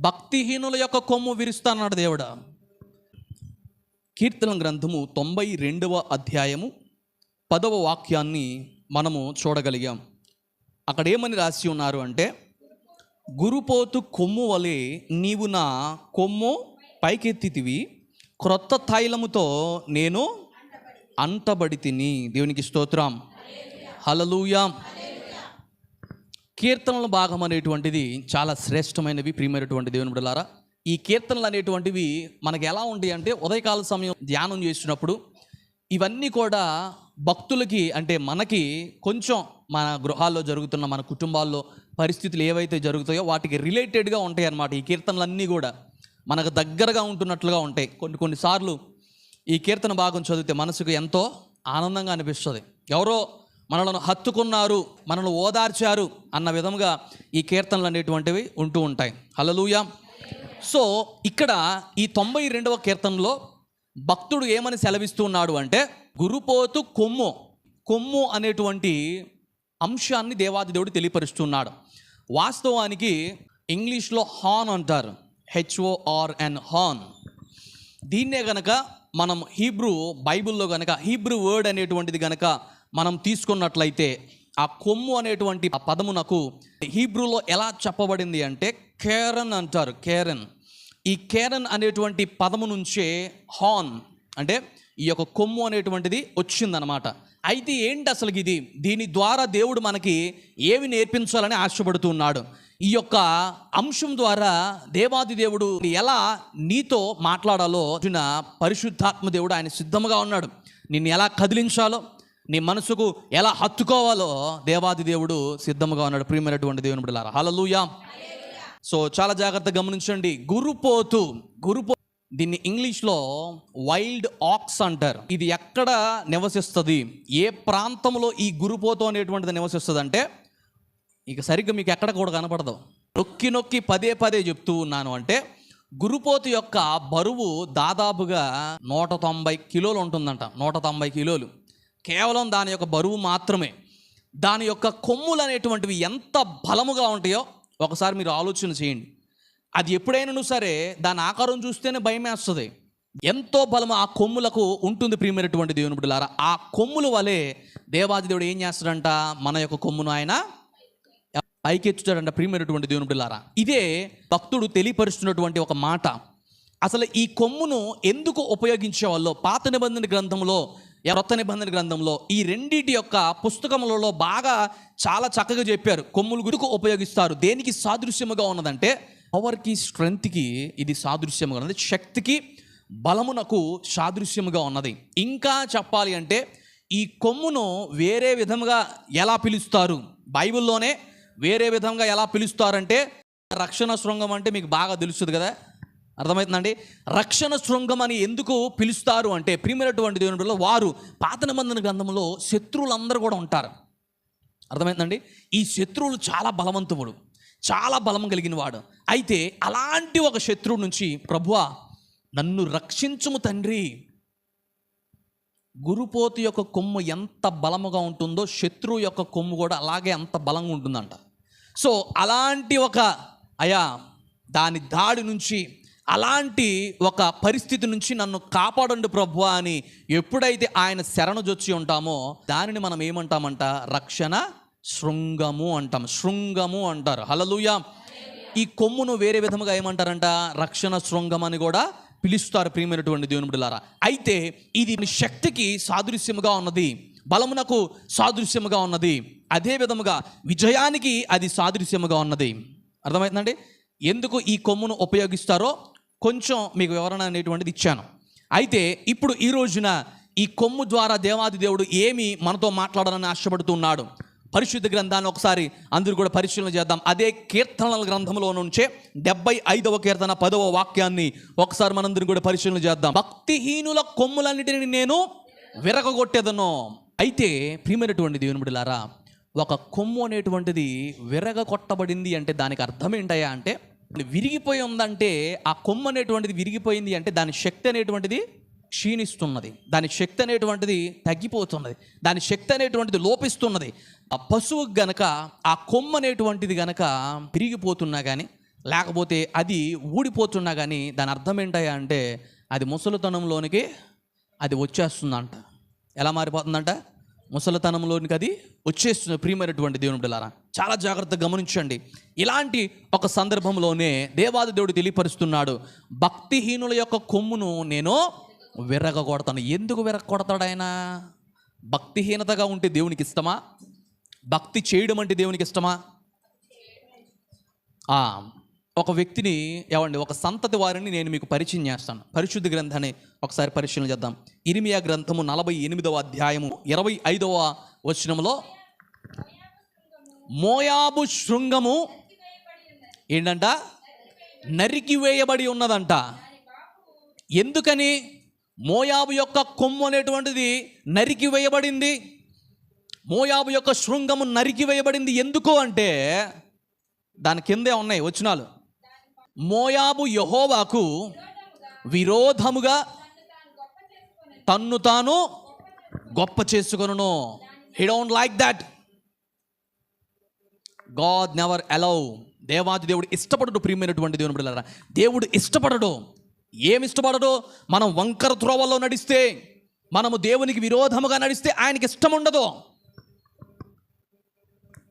భక్తిహీనుల యొక్క కొమ్ము విరుస్తానన్నాడు దేవుడు. కీర్తన గ్రంథము 92వ అధ్యాయము 10వ వాక్యాన్ని మనము చూడగలిగాం. అక్కడ ఏమని రాసి ఉన్నారు అంటే, గురుపోతు కొమ్ము వలె నీవు నా కొమ్ము పైకెత్తితివి, క్రొత్త తైలముతో నేను అంటబడి తిని. దేవునికి స్తోత్రం, హల్లెలూయా. కీర్తనల భాగం అనేటువంటిది చాలా శ్రేష్టమైనవి ప్రియమైనటువంటి దేవుని బిడ్డలారా. ఈ కీర్తనలు అనేటువంటివి మనకి ఎలా ఉంటాయి అంటే, ఉదయకాల సమయం ధ్యానం చేసినప్పుడు ఇవన్నీ కూడా భక్తులకి అంటే మనకి కొంచెం మన గృహాల్లో జరుగుతున్న మన కుటుంబాల్లో పరిస్థితులు ఏవైతే జరుగుతాయో వాటికి రిలేటెడ్గా ఉంటాయి అన్నమాట. ఈ కీర్తనలన్నీ కూడా మనకు దగ్గరగా ఉంటున్నట్లుగా ఉంటాయి. కొన్నిసార్లు ఈ కీర్తన భాగం చదివితే మనసుకు ఎంతో ఆనందంగా అనిపిస్తుంది. ఎవరో మనలను హత్తుకున్నారు, మనల్ని ఓదార్చారు అన్న విధంగా ఈ కీర్తనలు అనేటువంటివి ఉంటూ ఉంటాయి. హల్లెలూయా. సో ఇక్కడ ఈ 92వ కీర్తనలో భక్తుడు ఏమని సెలవిస్తూ ఉన్నాడు అంటే, గురుపోతు కొమ్ము అనేటువంటి అంశాన్ని దేవాది దేవుడు తెలియపరుస్తున్నాడు. వాస్తవానికి ఇంగ్లీష్లో హార్న్ అంటారు, HORN, హార్న్. దీన్నే గనక మనం బైబిల్లో గనక హీబ్రూ వర్డ్ అనేటువంటిది గనక మనం తీసుకున్నట్లయితే, ఆ కొమ్ము అనేటువంటి ఆ పదమునకు హీబ్రూలో ఎలా చెప్పబడింది అంటే కేరన్ అంటారు. ఈ కేరన్ అనేటువంటి పదము నుంచే హార్న్ అంటే ఈ యొక్క కొమ్ము అనేటువంటిది వచ్చిందనమాట. అయితే ఏంటి అసలు ఇది? దీని ద్వారా దేవుడు మనకి ఏమి నేర్పించాలని ఆశపడుతున్నాడు? ఈ యొక్క అంశం ద్వారా దేవాది దేవుడు ఎలా నీతో మాట్లాడాలో పరిశుద్ధాత్మ దేవుడు ఆయన సిద్ధంగా ఉన్నాడు. నిన్ను ఎలా కదిలించాలో, నీ మనసుకు ఎలా హత్తుకోవాలో దేవాది దేవుడు సిద్ధంగా ఉన్నాడు. ప్రియమైనటువంటి దేవుని బిడ్డలారా, హల్లెలూయా. సో చాలా జాగ్రత్తగా గమనించండి. గురుపోతు దీన్ని ఇంగ్లీష్లో వైల్డ్ ఆక్స్ అంటారు. ఇది ఎక్కడ నివసిస్తుంది, ఏ ప్రాంతంలో ఈ గురుపోతు అనేటువంటిది నివసిస్తుంది అంటే, ఇక సరిగ్గా మీకు ఎక్కడ కూడా కనపడదు. నొక్కి పదే చెప్తూ ఉన్నాను అంటే, గురుపోతు యొక్క బరువు దాదాపుగా 190 కిలోలు ఉంటుందంట. 190 కిలోలు కేవలం దాని యొక్క బరువు మాత్రమే. దాని యొక్క కొమ్ములు అనేటువంటివి ఎంత బలముగా ఉంటాయో ఒకసారి మీరు ఆలోచన చేయండి. అది ఎప్పుడైనా సరే దాని ఆకారం చూస్తేనే భయం వేస్తుంది. ఎంతో బలము ఆ కొమ్ములకు ఉంటుంది ప్రియమైనటువంటి దేవుని బిడ్డలారా. ఆ కొమ్ముల వలె దేవాది దేవుడు ఏం చేస్తాడంట, మన యొక్క కొమ్మును ఆయన పైకెత్తుతాడంట. ప్రియమైనటువంటి దేవుని బిడ్డలారా, ఇదే భక్తుడు తెలియపరుస్తున్నటువంటి ఒక మాట. అసలు ఈ కొమ్మును ఎందుకు ఉపయోగించేవాళ్ళో పాత నిబంధన గ్రంథంలో, క్రొత్త నిబంధన గ్రంథంలో ఈ రెండింటి యొక్క పుస్తకములలో బాగా చాలా చక్కగా చెప్పారు. కొమ్ములు గురికి ఉపయోగిస్తారు. దేనికి సాదృశ్యముగా ఉన్నదంటే, పవర్కి, స్ట్రెంగ్త్కి ఇది సాదృశ్యముగా ఉన్నది. శక్తికి, బలమునకు సాదృశ్యముగా ఉన్నది. ఇంకా చెప్పాలి అంటే ఈ కొమ్మును వేరే విధముగా ఎలా పిలుస్తారు, బైబిల్లోనే వేరే విధంగా ఎలా పిలుస్తారంటే, రక్షణ శృంగం అంటే మీకు బాగా తెలుస్తుంది కదా, అర్థమవుతుందండి. రక్షణ శృంగం అని ఎందుకు పిలుస్తారు అంటే, ప్రియమైనటువంటి దేవుని బిడ్డలారా, వారు పాత నిబంధన గ్రంథంలో శత్రువులందరూ కూడా ఉంటారు. అర్థమవుతుందండి. ఈ శత్రువులు చాలా బలవంతుడు, చాలా బలం కలిగిన వాడు. అయితే అలాంటి ఒక శత్రువు నుంచి, ప్రభువా నన్ను రక్షించుము తండ్రి. గురుపోతు యొక్క కొమ్ము ఎంత బలముగా ఉంటుందో శత్రువు యొక్క కొమ్ము కూడా అలాగే అంత బలంగా ఉంటుందంట. సో అలాంటి ఒక దాని దాడి నుంచి, అలాంటి ఒక పరిస్థితి నుంచి నన్ను కాపాడండి ప్రభువా అని ఎప్పుడైతే ఆయన శరణుజొచ్చి ఉంటామో దానిని మనం ఏమంటామంట, రక్షణ శృంగము అంటాం. శృంగము అంటారు. హల్లెలూయా. ఈ కొమ్మును వేరే విధముగా ఏమంటారంట, రక్షణ శృంగం అని కూడా పిలుస్తారు ప్రియమైనటువంటి దేవుని బిడ్డలారా. అయితే ఇది శక్తికి సాదృశ్యముగా ఉన్నది, బలమునకు సాదృశ్యముగా ఉన్నది, అదే విధముగా విజయానికి అది సాదృశ్యముగా ఉన్నది. అర్థమవుతుందండి. ఎందుకు ఈ కొమ్మును ఉపయోగిస్తారో కొంచెం మీకు వివరణ అనేటువంటిది ఇచ్చాను. అయితే ఇప్పుడు ఈ రోజున ఈ కొమ్ము ద్వారా దేవాది దేవుడు ఏమి మనతో మాట్లాడాలని ఆశపడుతున్నాడు, పరిశుద్ధ గ్రంథాన్ని ఒకసారి అందరూ కూడా పరిశీలన చేద్దాం. అదే కీర్తనల గ్రంథంలో నుంచే 75వ కీర్తన 10వ వాక్యాన్ని ఒకసారి మనందరం కూడా పరిశీలన చేద్దాం. భక్తిహీనుల కొమ్ములన్నిటిని నేను విరగగొట్టేదను. అయితే ప్రియమైనటువంటి దేవుని బిడ్డలారా, ఒక కొమ్ము అనేటువంటిది విరగకొట్టబడింది అంటే దానికి అర్థం ఏంటయ్యా అంటే, విరిగిపోయి ఉందంటే, ఆ కొమ్ము అనేటువంటిది విరిగిపోయింది అంటే దాని శక్తి అనేటువంటిది క్షీణిస్తున్నది, దాని శక్తి అనేటువంటిది తగ్గిపోతున్నది, దాని శక్తి అనేటువంటిది లోపిస్తున్నది. ఆ పశువుకు గనక ఆ కొమ్ము అనేటువంటిది గనక విరిగిపోతున్నా కానీ లేకపోతే అది ఊడిపోతున్నా కానీ దాని అర్థం ఏంటయ్యా అంటే అది ముసలితనంలోనికి అది వచ్చేస్తుందంట. ఎలా మారిపోతుందంట? ముసలితనంలోనికి అది వచ్చేస్తుంది. ప్రియమైనటువంటి దేవుని బిడ్డలారా, చాలా జాగ్రత్తగా గమనించండి. ఇలాంటి ఒక సందర్భంలోనే దేవాది దేవుడు తెలియపరుస్తున్నాడు, భక్తిహీనుల యొక్క కొమ్మును నేను విరగొడతాను. ఎందుకు విరగొడతాడు ఆయన? భక్తిహీనతగా ఉంటే దేవునికి ఇష్టమా? భక్తి చేయడం అంటే దేవునికి ఇష్టమా? ఒక వ్యక్తిని ఒక సంతతి వారిని నేను మీకు పరిచయం చేస్తాను. పరిశుద్ధ గ్రంథాన్ని ఒకసారి పరిశీలన చేద్దాం. ఇర్మియా గ్రంథము 48వ అధ్యాయము 25వ వచనంలో, మోయాబు శృంగము ఏంటంట? నరికివేయబడి ఉన్నదంట. ఎందుకని మోయాబు యొక్క కొమ్ము అనేటువంటిది నరికివేయబడింది? మోయాబు యొక్క శృంగము నరికివేయబడింది ఎందుకు అంటే దాని కిందే ఉన్నాయి వచనాలు. మోయాబు యెహోవాకు విరోధముగా తన్ను తాను గొప్ప చేసుకొనును. He don't like that. God never allow. దేవాది దేవుడు ఇష్టపడడు. ప్రియమైనటువంటి దేవుని బిడ్డలారా, దేవుడు ఇష్టపడడు. ఏమి ఇష్టపడడు? మనం వంకర త్రోవల్లో నడిస్తే, మనము దేవునికి విరోధముగా నడిస్తే ఆయనకి ఇష్టం ఉండదు.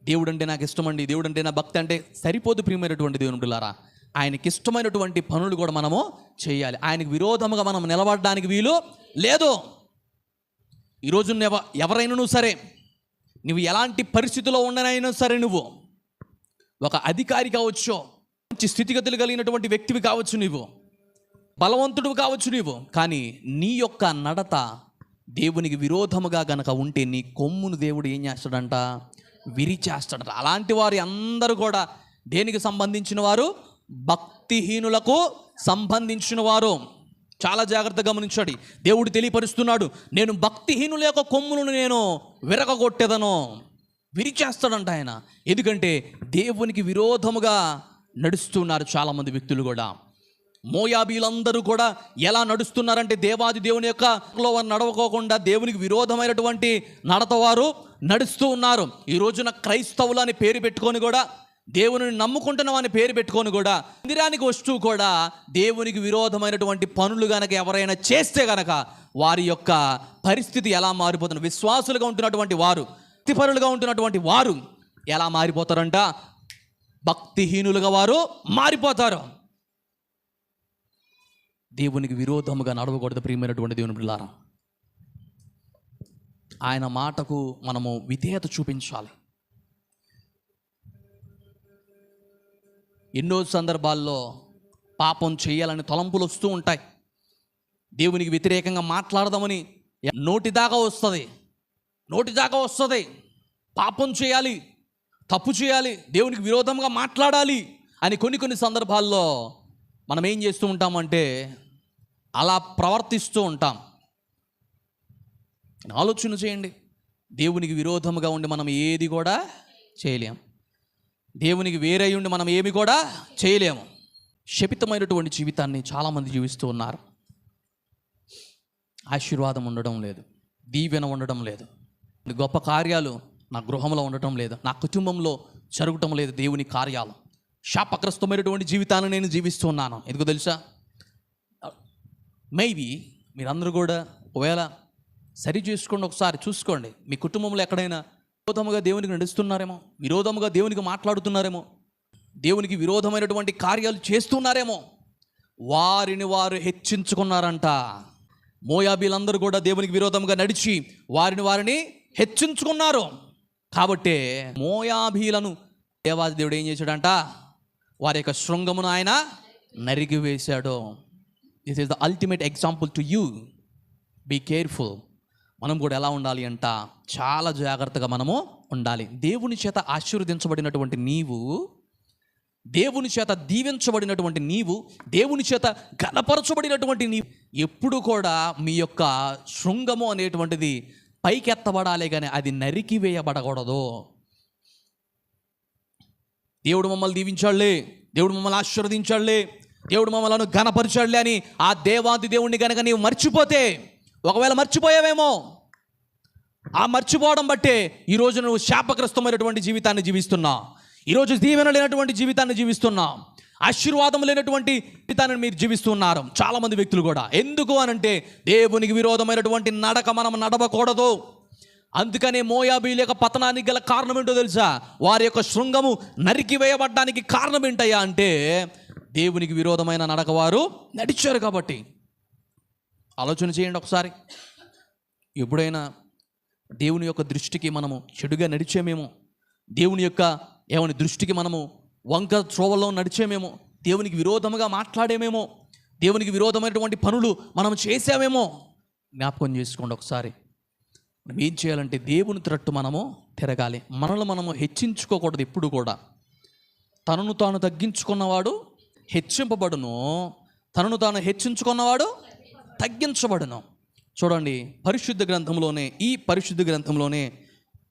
దేవుడు అంటే నాకు ఇష్టమండి, దేవుడు అంటే నా భక్తి అంటే సరిపోదు. ప్రియమైనటువంటి దేవుని బిడ్డలారా, ఆయనకి ఇష్టమైనటువంటి పనులు కూడా మనము చేయాలి. ఆయనకు విరోధముగా మనం నిలబడడానికి వీలు లేదు. ఈరోజు ఎవరైనా సరే, నువ్వు ఎలాంటి పరిస్థితిలో ఉండనైనా సరే, నువ్వు ఒక అధికారి కావచ్చు, మంచి స్థితిగతులు కలిగినటువంటి వ్యక్తివి కావచ్చు, నువ్వు బలవంతుడు కావచ్చు, నువ్వు కానీ నీ యొక్క నడత దేవునికి విరోధముగా గనక ఉంటే నీ కొమ్మును దేవుడు ఏం చేస్తాడంట? విరిచేస్తాడట. అలాంటి వారి అందరూ కూడా దేనికి సంబంధించిన వారు? భక్తిహీనులకు సంబంధించిన వారు. చాలా జాగ్రత్తగా గమనించండి. దేవుడు తెలియపరుస్తున్నాడు, నేను భక్తిహీనుల యొక్క కొమ్ములను నేను విరగొట్టేదను. విరిచేస్తాడంట ఆయన. ఎందుకంటే దేవునికి విరోధముగా నడుస్తున్నారు చాలామంది వ్యక్తులు కూడా. మోయాబీలందరూ కూడా ఎలా నడుస్తున్నారంటే దేవాది దేవుని యొక్క నడవకోకుండా దేవునికి విరోధమైనటువంటి నడత వారు నడుస్తూ ఉన్నారు. ఈ రోజున క్రైస్తవులు అని పేరు పెట్టుకొని కూడా, దేవుని నమ్ముకుంటున్నాం అని పేరు పెట్టుకొని కూడా, మందిరానికి వస్తూ కూడా దేవునికి విరోధమైనటువంటి పనులు గనక ఎవరైనా చేస్తే గనక వారి యొక్క పరిస్థితి ఎలా మారిపోతుంది? విశ్వాసులుగా ఉంటున్నటువంటి వారు, భక్తిపరులుగా ఉంటున్నటువంటి వారు ఎలా మారిపోతారంట? భక్తిహీనులుగా వారు మారిపోతారు. దేవునికి విరోధముగా నడవకూడదు. ప్రియమైనటువంటి దేవుని బిడ్డలారా, ఆయన మాటకు మనము విధేయత చూపించాలి. ఎన్నో సందర్భాల్లో పాపం చేయాలని తలంపులు వస్తూ ఉంటాయి. దేవునికి వ్యతిరేకంగా మాట్లాడదామని నోటిదాకా వస్తుంది. పాపం చేయాలి, తప్పు చేయాలి, దేవునికి విరోధంగా మాట్లాడాలి అని కొన్ని సందర్భాల్లో మనం ఏం చేస్తూ ఉంటామంటే అలా ప్రవర్తిస్తూ ఉంటాం. ఆలోచన చేయండి. దేవునికి విరోధముగా ఉండి మనం ఏది కూడా చేయలేము. దేవునికి వేరే ఉండి మనం ఏమి కూడా చేయలేము. శపితమైనటువంటి జీవితాన్ని చాలామంది జీవిస్తూ ఉన్నారు. ఆశీర్వాదం ఉండడం లేదు, దీవెన ఉండడం లేదు, గొప్ప కార్యాలు నా గృహంలో ఉండటం లేదు, నా కుటుంబంలో జరగటం లేదు. దేవుని కార్యాలు శాపగ్రస్తమైనటువంటి జీవితాన్ని నేను జీవిస్తూ ఉన్నాను. ఎందుకు తెలుసా? మేబీ మీరందరూ కూడా ఒకవేళ సరి చేసుకోండి, ఒకసారి చూసుకోండి. మీ కుటుంబంలో ఎక్కడైనా విరోధముగా దేవునికి నడుస్తున్నారేమో, విరోధముగా దేవునికి మాట్లాడుతున్నారేమో, దేవునికి విరోధమైనటువంటి కార్యాలు చేస్తున్నారేమో. వారిని వారు హెచ్చించుకున్నారంట. మోయాబీలందరూ కూడా దేవునికి విరోధముగా నడిచి వారిని హెచ్చించుకున్నారు. కాబట్టే మోయాబీలను దేవాది దేవుడు ఏం చేశాడంట? వారి యొక్క శృంగమును ఆయన నరికి వేశాడు. This is the ultimate example to you. Be careful. మనం కూడా ఎలా ఉండాలి అంట? చాలా జాగ్రత్తగా మనము ఉండాలి. దేవుని చేత ఆశీర్వదించబడినటువంటి నీవు, దేవుని చేత దీవించబడినటువంటి నీవు, దేవుని చేత ఘనపరచబడినటువంటి నీవు ఎప్పుడు కూడా మీ యొక్క శృంగము అనేటువంటిది పైకెత్తబడాలి, కానీ అది నరికి వేయబడకూడదు. దేవుడు మమ్మల్ని దీవించాడులే, దేవుడు మమ్మల్ని ఆశీర్వదించాడులే, దేవుడు మమ్మల్ని ఘనపరచాడులే అని ఆ దేవాది దేవుణ్ణి కనుక నీవు మర్చిపోతే, ఒకవేళ మర్చిపోయావేమో, ఆ మర్చిపోవడం బట్టే ఈరోజు నువ్వు శాపగ్రస్తమైనటువంటి జీవితాన్ని జీవిస్తున్నావు. ఈరోజు దీవెన లేనటువంటి జీవితాన్ని జీవిస్తున్నావు. ఆశీర్వాదం లేనటువంటి జీవితాన్ని మీరు జీవిస్తున్నారు చాలామంది వ్యక్తులు కూడా. ఎందుకు అనంటే దేవునికి విరోధమైనటువంటి నడక మనం నడవకూడదు. అందుకనే మోయాబీల యొక్క పతనానికి గల కారణం ఏంటో తెలుసా? వారి యొక్క శృంగము నరికివేయబడ్డానికి కారణం ఏంటయ్యా అంటే దేవునికి విరోధమైన నడక వారు నడిచారు కాబట్టి. ఆలోచన చేయండి ఒకసారి. ఎప్పుడైనా దేవుని యొక్క దృష్టికి మనము చెడుగా నడిచేమేమో, దేవుని యొక్క దృష్టికి మనము వంక త్రోవల్లో నడిచేమేమో, దేవునికి విరోధముగా మాట్లాడేమేమో, దేవునికి విరోధమైనటువంటి పనులు మనం చేసామేమో. జ్ఞాపకం చేసుకోండి ఒకసారి. మనం ఏం చేయాలంటే దేవుని తరట్టు మనము తిరగాలి. మనల్ని మనము హెచ్చించుకోకూడదు ఎప్పుడు కూడా. తనను తాను తగ్గించుకున్నవాడు హెచ్చింపబడును, తనను తాను హెచ్చించుకున్నవాడు తగ్గించబడును. చూడండి, ఈ పరిశుద్ధ గ్రంథంలోనే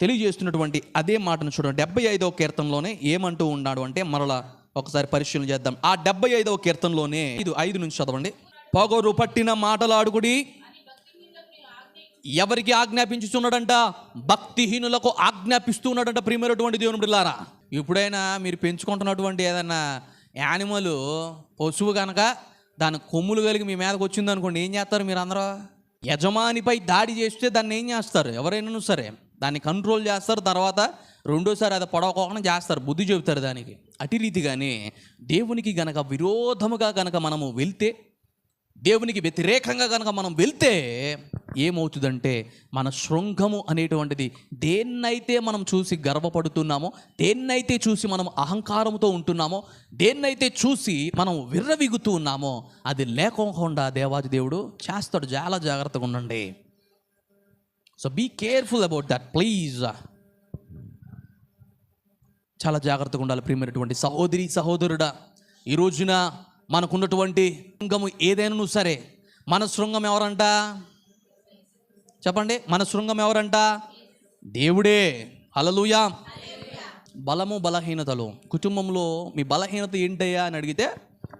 తెలియజేస్తున్నటువంటి అదే మాటను చూడండి. 75వ కీర్తనలోనే ఏమంటూ ఉన్నాడు అంటే, మరలా ఒకసారి పరిశీలన చేద్దాం. ఆ 75వ కీర్తనలోనే 5 నుంచి చదవండి. పొగరు పట్టిన మాటలాడుకుడి ఎవరికి ఆజ్ఞాపించుతున్నాడంట? భక్తిహీనులకు ఆజ్ఞాపిస్తున్నాడంట. ప్రియమైనటువంటి దేవుని బిడ్డలారా, ఎప్పుడైనా మీరు పెంచుకుంటున్నటువంటి ఏదైనా యానిమల్, పశువు కనుక దాని కొమ్ములు కలిగి మీ మీదకి వచ్చింది అనుకోండి, ఏం చేస్తారు మీరు అందరూ? యజమానిపై దాడి చేస్తే దాన్ని ఏం చేస్తారు? ఎవరైనా సరే దాన్ని కంట్రోల్ చేస్తారు. తర్వాత రెండోసారి అది పొడవకోకుండా చేస్తారు, బుద్ధి చెబుతారు దానికి. అటు రీతిగానే దేవునికి గనక విరోధముగా గనక మనము వెళ్తే, దేవునికి వ్యతిరేకంగా కనుక మనం వెళ్తే ఏమవుతుందంటే, మన శృంగము అనేటువంటిది దేన్నైతే మనం చూసి గర్వపడుతున్నామో, దేన్నైతే చూసి మనం అహంకారంతో ఉంటున్నామో, దేన్నైతే చూసి మనం విర్రవిగుతూ ఉన్నామో అది లేకుండా దేవాది దేవుడు చేస్తాడు. చాలా జాగ్రత్తగా ఉండండి. So be careful about that please. చాలా జాగ్రత్తగా ఉండాలి ప్రియమైనటువంటి సహోదరి సహోదరుడా. ఈ రోజున మనకున్నటువంటి శృంగము ఏదైనా సరే, మన శృంగం ఎవరంట? చెప్పండి, మన శృంగం ఎవరంట? దేవుడే. హల్లెలూయా. బలము బలహీనతలు. కుటుంబంలో మీ బలహీనత ఏంటయ్యా అని అడిగితే,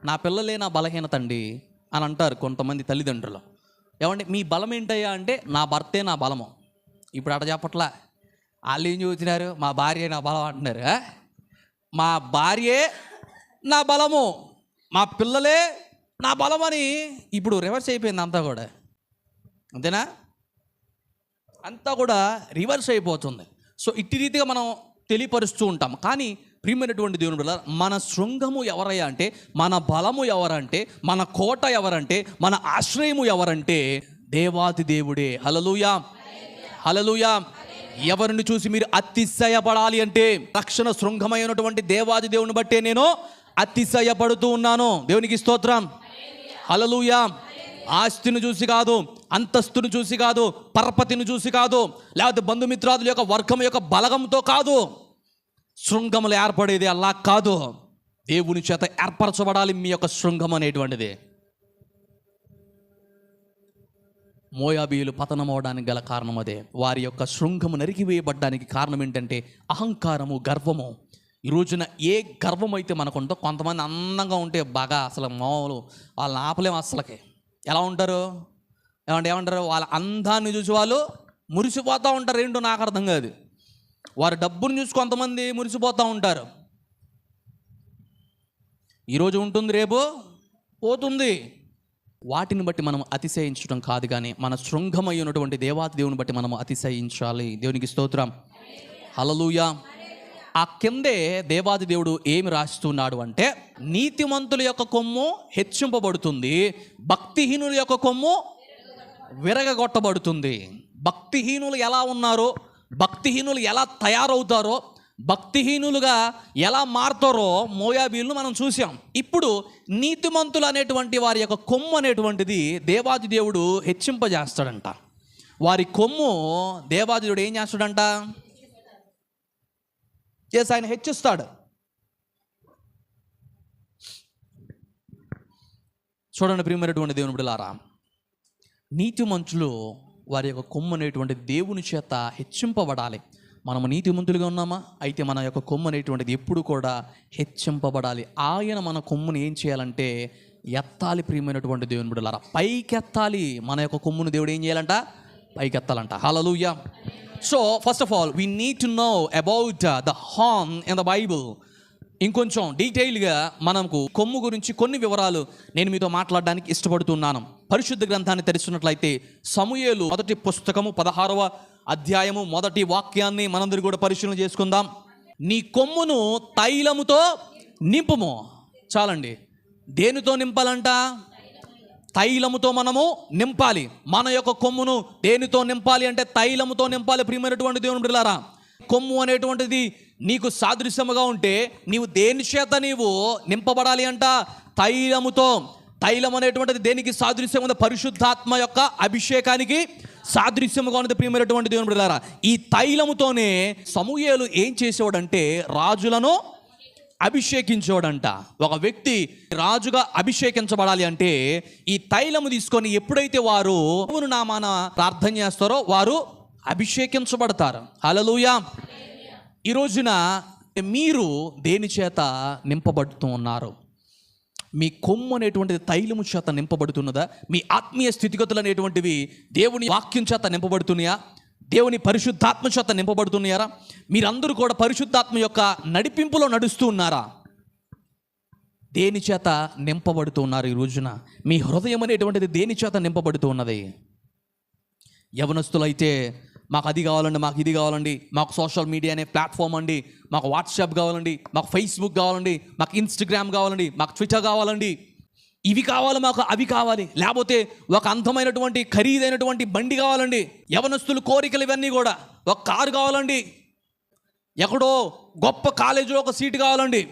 నా పిల్లలే నా బలహీనత అండి అని అంటారు కొంతమంది తల్లిదండ్రులు. ఏమంటే మీ బలం ఏంటయ్యా అంటే, నా భర్తే నా బలము. ఇప్పుడు అట చెప్పట్లా. వాళ్ళు ఏం చూసినారు? మా భార్య నా బలం అంటున్నారు. మా భార్యే నా బలము, మా పిల్లలే నా బలమని ఇప్పుడు రివర్స్ అయిపోయింది అంతా కూడా. అంతేనా? అంతా కూడా రివర్స్ అయిపోతుంది. సో ఇట్టి రీతిగా మనం తెలియపరుస్తూ ఉంటాం. కానీ ప్రియమైనటువంటి దేవుని బిడ్డలారా, మన శృంగము ఎవరయ్యా అంటే, మన బలము ఎవరంటే, మన కోట ఎవరంటే, మన ఆశ్రయము ఎవరంటే దేవాది దేవుడే. హల్లెలూయా, హల్లెలూయా. ఎవరిని చూసి మీరు అతిశయపడాలి అంటే, రక్షణ శృంగమైనటువంటి దేవాది దేవుని బట్టే నేను అతిశయపడుతూ ఉన్నాను. దేవునికి స్తోత్రం. హల్లెలూయా. ఆస్తిని చూసి కాదు, అంతస్తును చూసి కాదు, పరపతిని చూసి కాదు, లేకపోతే బంధుమిత్రాదుల యొక్క వర్గం యొక్క బలగంతో కాదు. శృంగములు ఏర్పడేది అలా కాదు, దేవుని చేత ఏర్పరచబడాలి మీ యొక్క శృంగం అనేటువంటిది. మోయాబీయులు పతనమవడానికి గల కారణం అదే. వారి యొక్క శృంగము నరికివేయబడ్డానికి కారణం ఏంటంటే అహంకారము, గర్వము. ఈ రోజున ఏ గర్వం అయితే మనకుందో, కొంతమంది అందంగా ఉంటే బాగా అసలు మామూలు వాళ్ళని ఆపలేము అసలకి. ఎలా ఉంటారు? ఏమంటారు? వాళ్ళ అందాన్ని చూసి వాళ్ళు మురిసిపోతూ ఉంటారు. ఏంటో నాకు అర్థం కాదు. వారి డబ్బును చూసి కొంతమంది మురిసిపోతూ ఉంటారు. ఈరోజు ఉంటుంది, రేపు పోతుంది. వాటిని బట్టి మనం అతిశయించడం కాదు, కానీ మన శృంగమయ్యున్నటువంటి దేవాది దేవుని బట్టి మనం అతిశయించాలి. దేవునికి స్తోత్రం. హల్లెలూయా. ఆ కిందే దేవాది దేవుడు ఏమి రాస్తున్నాడు అంటే, నీతిమంతుల యొక్క కొమ్ము హెచ్చింపబడుతుంది, భక్తిహీనుల యొక్క కొమ్ము విరగగొట్టబడుతుంది. భక్తిహీనులు ఎలా ఉన్నారో, భక్తిహీనులు ఎలా తయారవుతారో, భక్తిహీనులుగా ఎలా మారుతారో మోయాబీలను మనం చూసాం. ఇప్పుడు నీతిమంతులు అనేటువంటి వారి యొక్క కొమ్ము అనేటువంటిది దేవాది దేవుడు హెచ్చింపజేస్తాడంట. వారి కొమ్ము దేవాది దేవుడు ఏం చేస్తాడంట? ఆయన హెచ్చిస్తాడు. చూడండి ప్రియమైనటువంటి దేవుని బిడ్డలారా, నీతిమంతులు వారి యొక్క కొమ్ము అనేటువంటి దేవుని చేత హెచ్చింపబడాలి. మనము నీతిమంతులుగా ఉన్నామా? అయితే మన యొక్క కొమ్ము అనేటువంటిది ఎప్పుడు కూడా హెచ్చింపబడాలి. ఆయన మన కొమ్ముని ఏం చేయాలంటే ఎత్తాలి. ప్రియమైనటువంటి దేవుని బిడ్డలారా, పైకెత్తాలి. మన యొక్క కొమ్మును దేవుడు ఏం చేయాలంట? పైకెత్తాలంట. హల్లెలూయా. So first of all we need to know about the horn in the Bible. ఇంకొంచెం డీటెయిల్గా మనకు కొమ్ము గురించి కొన్ని వివరాలు నేను మీతో మాట్లాడడానికి ఇష్టపడుతున్నాను. పరిశుద్ధ గ్రంథాన్ని తెరిచినట్లయితే సమూయేలు మొదటి పుస్తకము 16వ అధ్యాయము మొదటి వాక్యాన్ని మనందరూ కూడా పరిశీలన చేసుకుందాం. నీ కొమ్మును తైలముతో నింపుము. చాలండి. దేనితో నింపాలంట? తైలముతో మనము నింపాలి. మన యొక్క కొమ్మును దేనితో నింపాలి అంటే తైలముతో నింపాలి. ప్రియమైనటువంటి దేవుని బిడ్డలారా, కొమ్ము అనేటువంటిది నీకు సాదృశ్యముగా ఉంటే నీవు దేని చేత నీవు నింపబడాలి అంట? తైలముతో. తైలం అనేటువంటిది దేనికి సాదృశ్యం ఉంది? పరిశుద్ధాత్మ యొక్క అభిషేకానికి సాదృశ్యముగా ఉన్నది. ప్రియమైనటువంటి దేవుని బిడ్డలారా, ఈ తైలముతోనే సమూయేలు ఏం చేసేవాడంటే రాజులను అభిషేకించేవాడంట. ఒక వ్యక్తి రాజుగా అభిషేకించబడాలి అంటే ఈ తైలము తీసుకొని ఎప్పుడైతే వారు దేవుని నామాన ప్రార్థన చేస్తారో వారు అభిషేకించబడతారు. హల్లెలూయా. ఈ రోజున మీరు దేని చేత నింపబడుతూ ఉన్నారు? మీ కొమ్ము అనేటువంటిది తైలము చేత నింపబడుతున్నదా? మీ ఆత్మీయ స్థితిగతులు అనేటువంటివి దేవుని వాక్యం చేత నింపబడుతున్నాయా? దేవుని పరిశుద్ధాత్మ చేత నింపబడుతున్నారా? మీరందరూ కూడా పరిశుద్ధాత్మ యొక్క నడిపింపులో నడుస్తూ ఉన్నారా? దేని చేత నింపబడుతూ ఉన్నారు? ఈ రోజున మీ హృదయం అనేటువంటిది దేని చేత నింపబడుతూ ఉన్నది? యవనస్తులైతే మాకు అది కావాలండి, మాకు ఇది కావాలండి, మాకు సోషల్ మీడియా అనే ప్లాట్ఫామ్ అండి, మాకు వాట్సాప్ కావాలండి, మాకు ఫేస్బుక్ కావాలండి, మాకు ఇన్స్టాగ్రామ్ కావాలండి, మాకు ట్విట్టర్ కావాలండి, ఇవి కావాలి, మాకు అవి కావాలి, లేకపోతే ఒక అందమైనటువంటి ఖరీదైనటువంటి బండి కావాలండి. యవనస్తుల కోరికలు ఇవన్నీ కూడా. ఒక కారు కావాలండి, ఎక్కడో గొప్ప కాలేజీలో ఒక సీటు కావాలండి,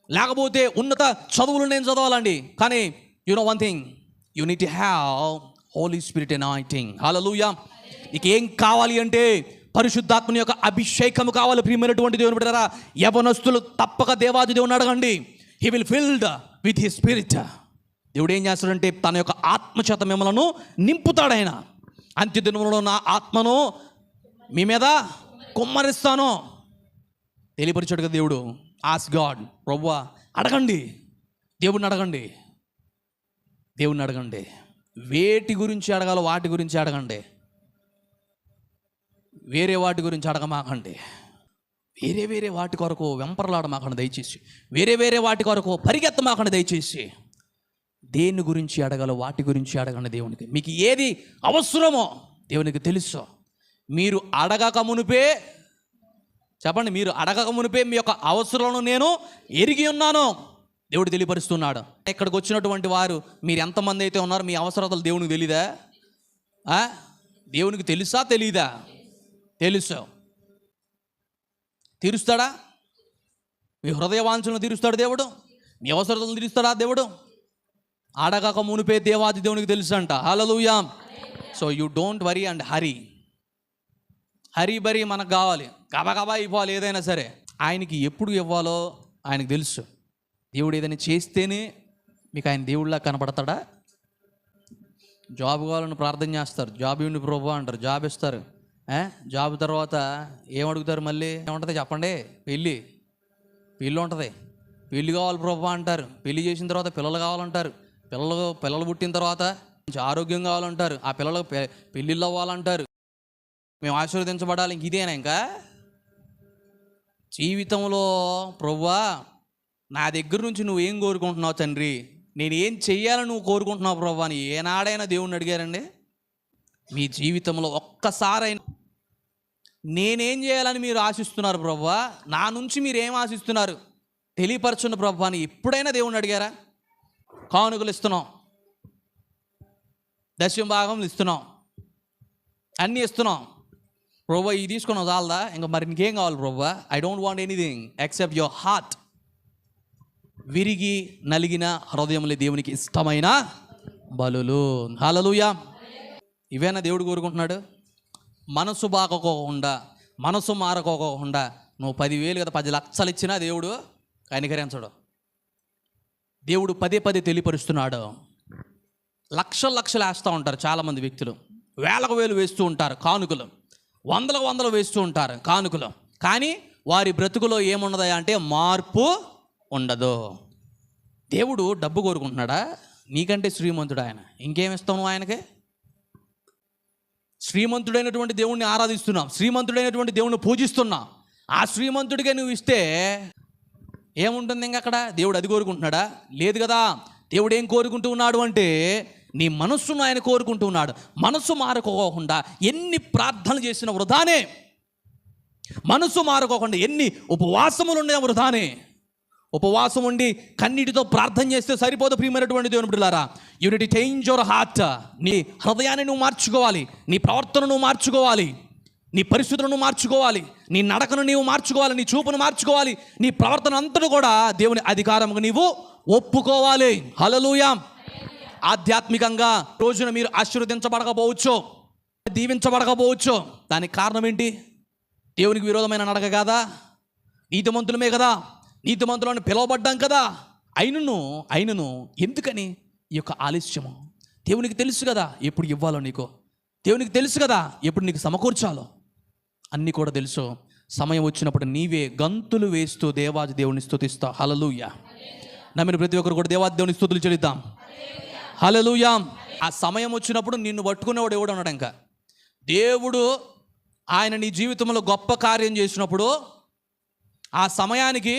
లేకపోతే ఉన్నత చదువులు నేను చదవాలండి. కానీ you know one thing, you need to have Holy Spirit anointing. Hallelujah. నీకు ఏం కావాలి అంటే పరిశుద్ధాత్మని యొక్క అభిషేకము కావాలి. ప్రియమైనటువంటి దేవుని బిడ్డలారా, యవనస్తులు తప్పక దేవాది దేవుని అడగండి. He will filled with his spirit. దేవుడు ఏం చేస్తాడంటే తన యొక్క ఆత్మచేత మిమ్మలను నింపుతాడు. ఆయన అంత్యదినములలో నా ఆత్మను మీ మీద కుమ్మరిస్తాను తెలియపరిచాడు కదా దేవుడు. Ask God. ప్రభువా అడగండి, దేవుడిని అడగండి, దేవుడిని అడగండి. వేటి గురించి అడగాలో వాటి గురించి అడగండి, వేరే వాటి గురించి అడగమాకండి. వేరే వేరే వాటి కొరకు వెంపర్లాడమాకండి దయచేసి. వేరే వేరే వాటి కొరకు పరిగెత్తమాకండి దయచేసి. దేని గురించి అడగాలో వాటి గురించి అడగండి దేవునికి. మీకు ఏది అవసరమో దేవునికి తెలుసు. మీరు అడగక మునిపే చెప్పండి, మీరు అడగక మునిపే మీ యొక్క అవసరాలను నేను ఎరిగి ఉన్నాను దేవుడు తెలియపరుస్తున్నాడు. ఇక్కడికి వచ్చినటువంటి వారు మీరు ఎంతమంది అయితే ఉన్నారో మీ అవసరాలు దేవునికి తెలీదా? దేవునికి తెలుసా తెలీదా? తెలుసు. తీరుస్తాడా? మీ హృదయ వాంఛలను తీరుస్తాడు దేవుడు. మీ అవసరాలను తీరుస్తాడా దేవుడు? అడగక మునిపే దేవాది దేవునికి తెలుసు అంట. Hallelujah. So you don't worry and hurry burry మనకు కావాలి, గబగబా ఇవ్వాలి ఏదైనా సరే. ఆయనకి ఎప్పుడు ఇవ్వాలో ఆయనకు తెలుసు. దేవుడు ఏదైనా చేస్తేనే మీకు ఆయన దేవుడిలా కనపడతాడా? జాబ్ కావాలని ప్రార్థన చేస్తారు, జాబ్ ఇవ్వండి ప్రభు అంటారు, జాబ్ ఇస్తారు. జాబ్ తర్వాత ఏమడుగుతారు? మళ్ళీ ఏముంటుంది చెప్పండి? పెళ్ళి ఉంటుంది. పెళ్ళి కావాలి ప్రభు అంటారు. పెళ్ళి చేసిన తర్వాత పిల్లలు కావాలంటారు. పిల్లలు పుట్టిన తర్వాత ఆరోగ్యం కావాలంటారు. ఆ పిల్లలకు పెళ్ళిళ్ళు అవ్వాలంటారు. మేము ఆశీర్వదించబడాలి. ఇంక ఇదేనా ఇంకా జీవితంలో? ప్రభువా నా దగ్గర నుంచి నువ్వేం కోరుకుంటున్నావు తండ్రి? నేను ఏం చెయ్యాలని నువ్వు కోరుకుంటున్నావు ప్రభువా అని ఏనాడైనా దేవుణ్ణి అడిగారండి? మీ జీవితంలో ఒక్కసారైనా నేనేం చేయాలని మీరు ఆశిస్తున్నారు ప్రభువా, నా నుంచి మీరు ఏం ఆశిస్తున్నారు తెలియపరచున్న ప్రభువా అని ఎప్పుడైనా దేవుణ్ణి అడిగారా? కానుకలు ఇస్తున్నాం, దశమ భాగం ఇస్తున్నాం, అన్నీ ఇస్తున్నాం. ప్రభువా ఇది తీసుకున్నావు చాలదా? ఇంకా మరి ఇంకేం కావాలి ప్రభువా? I don't want anything except your heart. విరిగి నలిగిన హృదయంలో దేవునికి ఇష్టమైన బలులు. హల్లెలూయా. ఇవేనా దేవుడు కోరుకుంటున్నాడు? మనసు బాగోకుండా, మనసు మారకోకుండా నువ్వు 10,000 కదా 10 లక్షలు ఇచ్చినా దేవుడు కనికరించడు. దేవుడు పదే తెలియపరుస్తున్నాడు. లక్షలు వేస్తూ ఉంటారు చాలామంది వ్యక్తులు. వేలు వేస్తూ ఉంటారు కానుకలు, వందలు వేస్తూ ఉంటారు కానుకలు. కానీ వారి బ్రతుకులో ఏమున్నదా అంటే మార్పు ఉండదు. దేవుడు డబ్బు కోరుకుంటున్నాడా? నీకంటే శ్రీమంతుడు ఆయన, ఇంకేమిస్తావు నువ్వు ఆయనకి? శ్రీమంతుడైనటువంటి దేవుణ్ణి ఆరాధిస్తున్నాం, శ్రీమంతుడైనటువంటి దేవుణ్ణి పూజిస్తున్నాం. ఆ శ్రీమంతుడిగా నువ్వు ఇస్తే ఏముంటుంది ఇంకా అక్కడ? దేవుడు అది కోరుకుంటున్నాడా? లేదు కదా. దేవుడు ఏం కోరుకుంటూ ఉన్నాడు అంటే నీ మనస్సును ఆయన కోరుకుంటూ ఉన్నాడు. మనస్సు మారుకోకుండా ఎన్ని ప్రార్థనలు చేసిన వృధానే, మనస్సు మారుకోకుండా ఎన్ని ఉపవాసములు ఉండే వృధానే. ఉపవాసం ఉండి కన్నీటితో ప్రార్థన చేస్తే సరిపోదు ప్రియమైనటువంటి దేవుని బిడ్డలారా. You need to change your heart. నీ హృదయాన్ని నువ్వు మార్చుకోవాలి, నీ ప్రవర్తనను నువ్వు మార్చుకోవాలి, నీ పరిస్థితులను మార్చుకోవాలి, నీ నడకను నీవు మార్చుకోవాలి, నీ చూపును మార్చుకోవాలి, నీ ప్రవర్తన అంతను కూడా దేవుని అధికారముగా నీవు ఒప్పుకోవాలి. హల్లెలూయా. ఆధ్యాత్మికంగా రోజున మీరు ఆశీర్వదించబడకపోవచ్చు, దీవించబడకపోవచ్చు. దానికి కారణం ఏంటి? దేవునికి విరోధమైన నడక కాదా? నీతిమంతులమే కదా, నీతిమంతులను పిలువబడ్డాం కదా. అయినను ఎందుకని ఈ యొక్క ఆలస్యము? దేవునికి తెలుసు కదా ఎప్పుడు ఇవ్వాలో, నీకు దేవునికి తెలుసు కదా ఎప్పుడు నీకు సమకూర్చాలో, అన్నీ కూడా తెలుసు. సమయం వచ్చినప్పుడు నీవే గంతులు వేస్తూ దేవాది దేవుని స్తుతిస్తా. హల్లెలూయా. నమ్మిన ప్రతి ఒక్కరు కూడా దేవాది దేవుని స్తుతులు చెల్లిద్దాం. హల్లెలూయా. ఆ సమయం వచ్చినప్పుడు నిన్ను పట్టుకునేవాడు ఎవడు ఉన్నాడు? ఇంకా దేవుడు ఆయన నీ జీవితంలో గొప్ప కార్యం చేసినప్పుడు ఆ సమయానికి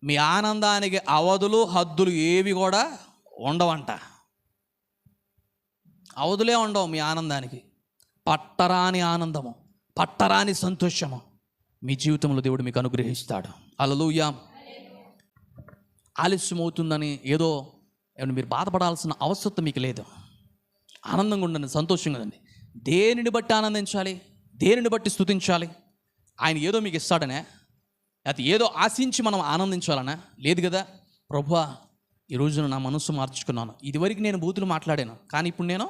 మీ ఆనందానికి అవధులు హద్దులు ఏవి కూడా ఉండవంట. అవధులే ఉండవు మీ ఆనందానికి. పట్టరాని ఆనందము, పట్టరాని సంతోషము మీ జీవితంలో దేవుడు మీకు అనుగ్రహిస్తాడు. హల్లెలూయా. ఆలస్యం అవుతుందని ఏదో మీరు బాధపడాల్సిన అవసరం మీకు లేదు. ఆనందంగా ఉండండి, సంతోషంగా ఉండండి. దేనిని బట్టి ఆనందించాలి? దేనిని బట్టి స్తుతించాలి? ఆయన ఏదో మీకు ఇస్తాడనే, అది ఏదో ఆశించి మనం ఆనందించాలనా? లేదు కదా. ప్రభువా, ఈ రోజున నా మనసు మార్చుకున్నాను. ఇదివరకు నేను బూతులు మాట్లాడాను, కానీ ఇప్పుడు నేను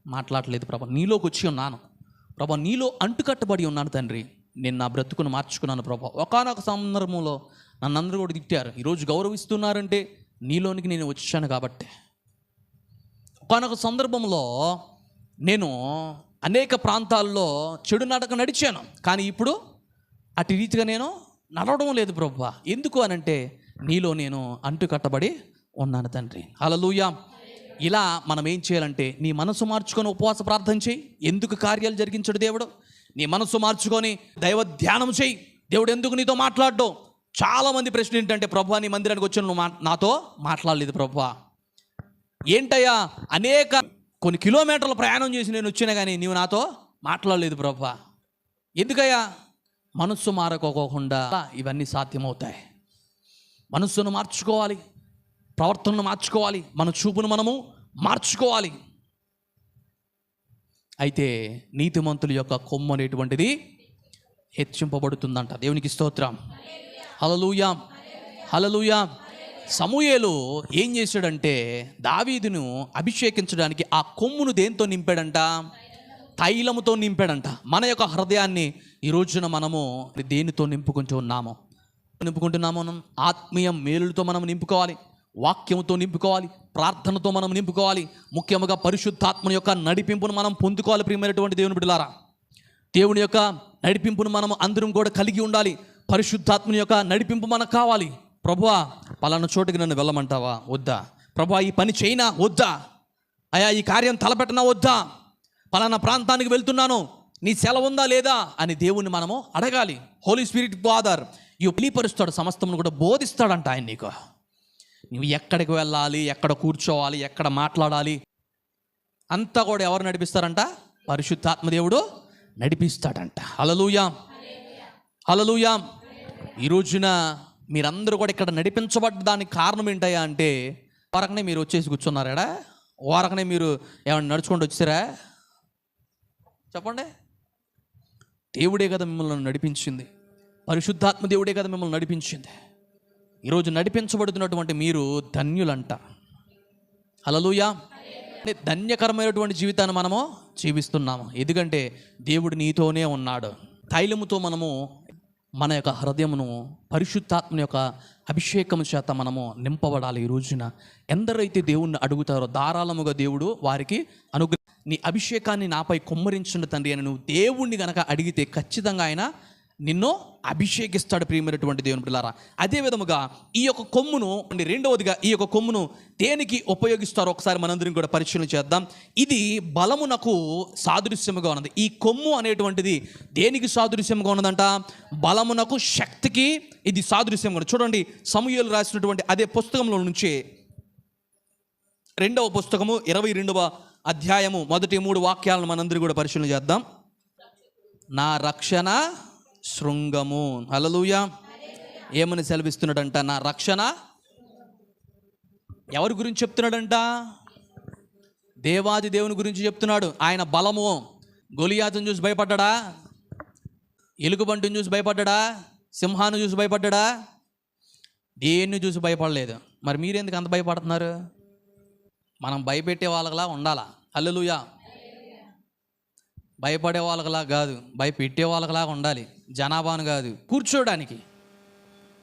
మాట్లాడలేదు ప్రభా. నీలోకి వచ్చి ఉన్నాను ప్రభా, నీలో అంటుకట్టబడి ఉన్నాను తండ్రి. నేను నా బ్రతుకును మార్చుకున్నాను ప్రభా. ఒకానొక సందర్భంలో నన్ను అందరూ కూడా తిట్టారు, ఈరోజు గౌరవిస్తున్నారంటే నీలోనికి నేను వచ్చాను కాబట్టి. ఒకానొక సందర్భంలో నేను అనేక ప్రాంతాల్లో చెడు నడక నడిచాను, కానీ ఇప్పుడు అటు రీతిగా నేను నడవడం లేదు ప్రభువా. ఎందుకు అనంటే నీలో నేను అంటుకట్టబడి ఉన్నాను తండ్రి. హల్లెలూయా. ఇలా మనం ఏం చేయాలంటే నీ మనసు మార్చుకొని ఉపవాస ప్రార్థన చేయి. ఎందుకు కార్యాలు జరిగించడు దేవుడు? నీ మనసు మార్చుకొని దైవ ధ్యానం చేయి. దేవుడు ఎందుకు నీతో మాట్లాడ్డు? చాలామంది ప్రశ్న ఏంటంటే, ప్రభువా నీ మందిరానికి వచ్చి నువ్వు నాతో మాట్లాడలేదు ప్రభువా. ఏంటయ్యా, అనేక కొన్ని కిలోమీటర్ల ప్రయాణం చేసి నేను వచ్చినా కానీ నీవు నాతో మాట్లాడలేదు ప్రభువా. ఎందుకయ్యా? మనస్సు మారకోకుండా ఇవన్నీ సాధ్యమవుతాయి. మనస్సును మార్చుకోవాలి, ప్రవర్తనను మార్చుకోవాలి, మన చూపును మనము మార్చుకోవాలి. అయితే నీతిమంతుల యొక్క కొమ్ము అనేటువంటిది హెచ్చింపబడుతుందంట. దేవునికి స్తోత్రం. హల్లెలూయా. హల్లెలూయా. సమూయేలు ఏం చేశాడంటే దావీదును అభిషేకించడానికి ఆ కొమ్మును దేంతో నింపాడంట? తైలముతో నింపాడంట. మన యొక్క హృదయాన్ని ఈ రోజున మనము దేనితో నింపుకుంటున్నాము? ఆత్మీయ మేలులతో మనం నింపుకోవాలి, వాక్యముతో నింపుకోవాలి, ప్రార్థనతో మనం నింపుకోవాలి. ముఖ్యంగా పరిశుద్ధాత్మ యొక్క నడిపింపును మనం పొందుకోవాలి. ప్రియమైనటువంటి దేవుని బిడ్డలారా, దేవుని యొక్క నడిపింపును మనం అందరం కూడా కలిగి ఉండాలి. పరిశుద్ధాత్మని యొక్క నడిపింపు మనకు కావాలి. ప్రభువా, పలానా చోటుకి నన్ను వెళ్ళమంటావా? వద్దా. ప్రభువా, ఈ పని చేయనా? వద్దా. అయ్యా, ఈ కార్యం తలపెట్టనా? వద్దా. పలానా ప్రాంతానికి వెళ్తున్నాను, నీ సెలవు ఉందా లేదా అని దేవుణ్ణి మనము అడగాలి. హోలీ స్పిరిట్ ఫాదర్ తెలియపరుస్తాడు, సమస్తమును కూడా బోధిస్తాడంట ఆయన నీకు. నువ్వు ఎక్కడికి వెళ్ళాలి, ఎక్కడ కూర్చోవాలి, ఎక్కడ మాట్లాడాలి అంతా కూడా ఎవరు నడిపిస్తారంట? పరిశుద్ధాత్మ దేవుడు నడిపిస్తాడంట. హల్లెలూయా. హల్లెలూయా. ఈ రోజున మీరందరూ కూడా ఇక్కడ నడిపించబడ్డానికి కారణం ఏంటయ్యా అంటే, ఓరకనే మీరు వచ్చేసి కూర్చున్నారా? ఓరకనే మీరు ఏమన్నా నడుచుకుంటూ వచ్చారా? చెప్పండి. దేవుడే కదా మిమ్మల్ని నడిపించింది, పరిశుద్ధాత్మ దేవుడే కదా మిమ్మల్ని నడిపించింది. ఈరోజు నడిపించబడుతున్నటువంటి మీరు ధన్యులంట. హల్లెలూయా. ధన్యకరమైనటువంటి జీవితాన్ని మనము జీవిస్తున్నాము. ఎందుకంటే దేవుడు నీతోనే ఉన్నాడు. తైలముతో మనము మన యొక్క హృదయమును పరిశుద్ధాత్మ యొక్క అభిషేకం చేత మనము నింపబడాలి. ఈ రోజున ఎందరైతే దేవుణ్ణి అడుగుతారో ధారాళముగా దేవుడు వారికి నీ అభిషేకాన్ని నాపై కుమ్మరించండి తండ్రి అని నువ్వు దేవుణ్ణి గనక అడిగితే ఖచ్చితంగా ఆయన నిన్ను అభిషేకిస్తాడు ప్రియమైనటువంటి దేవుని బిడ్డలారా. అదే విధముగా ఈ యొక్క కొమ్మును, రెండవదిగా ఈ యొక్క కొమ్మును దేనికి ఉపయోగిస్తారో ఒకసారి మనందరం కూడా పరిశీలన చేద్దాం. ఇది బలమునకు సాదృశ్యముగా ఉన్నది. ఈ కొమ్ము అనేటువంటిది దేనికి సాదృశ్యంగా ఉన్నదంట? బలమునకు, శక్తికి ఇది సాదృశ్యంగా ఉన్నది. చూడండి, సమూయేలు రాసినటువంటి అదే పుస్తకంలో నుంచి 2వ పుస్తకము 22వ అధ్యాయము మొదటి 3 వాక్యాలను మనందరం కూడా పరిశీలన చేద్దాం. నా రక్షణ శృంగము. హల్లెలూయా. ఏమని సెలవిస్తున్నాడంట? నా రక్షణ. ఎవరి గురించి చెప్తున్నాడంట? దేవాది దేవుని గురించి చెప్తున్నాడు. ఆయన బలము. గొలియాతును చూసి భయపడ్డా? ఎలుగుబంటిని చూసి భయపడ్డా? సింహాన్ని చూసి భయపడ్డా? దేన్ని చూసి భయపడలేదు. మరి మీరెందుకు అంత భయపడుతున్నారు? మనం భయపెట్టే వాళ్ళలా ఉండాలా? హల్లెలూయా. భయపడే వాళ్ళకలా కాదు, భయపెట్టే వాళ్ళకలా ఉండాలి. జనాభాను కాదు, కూర్చోడానికి,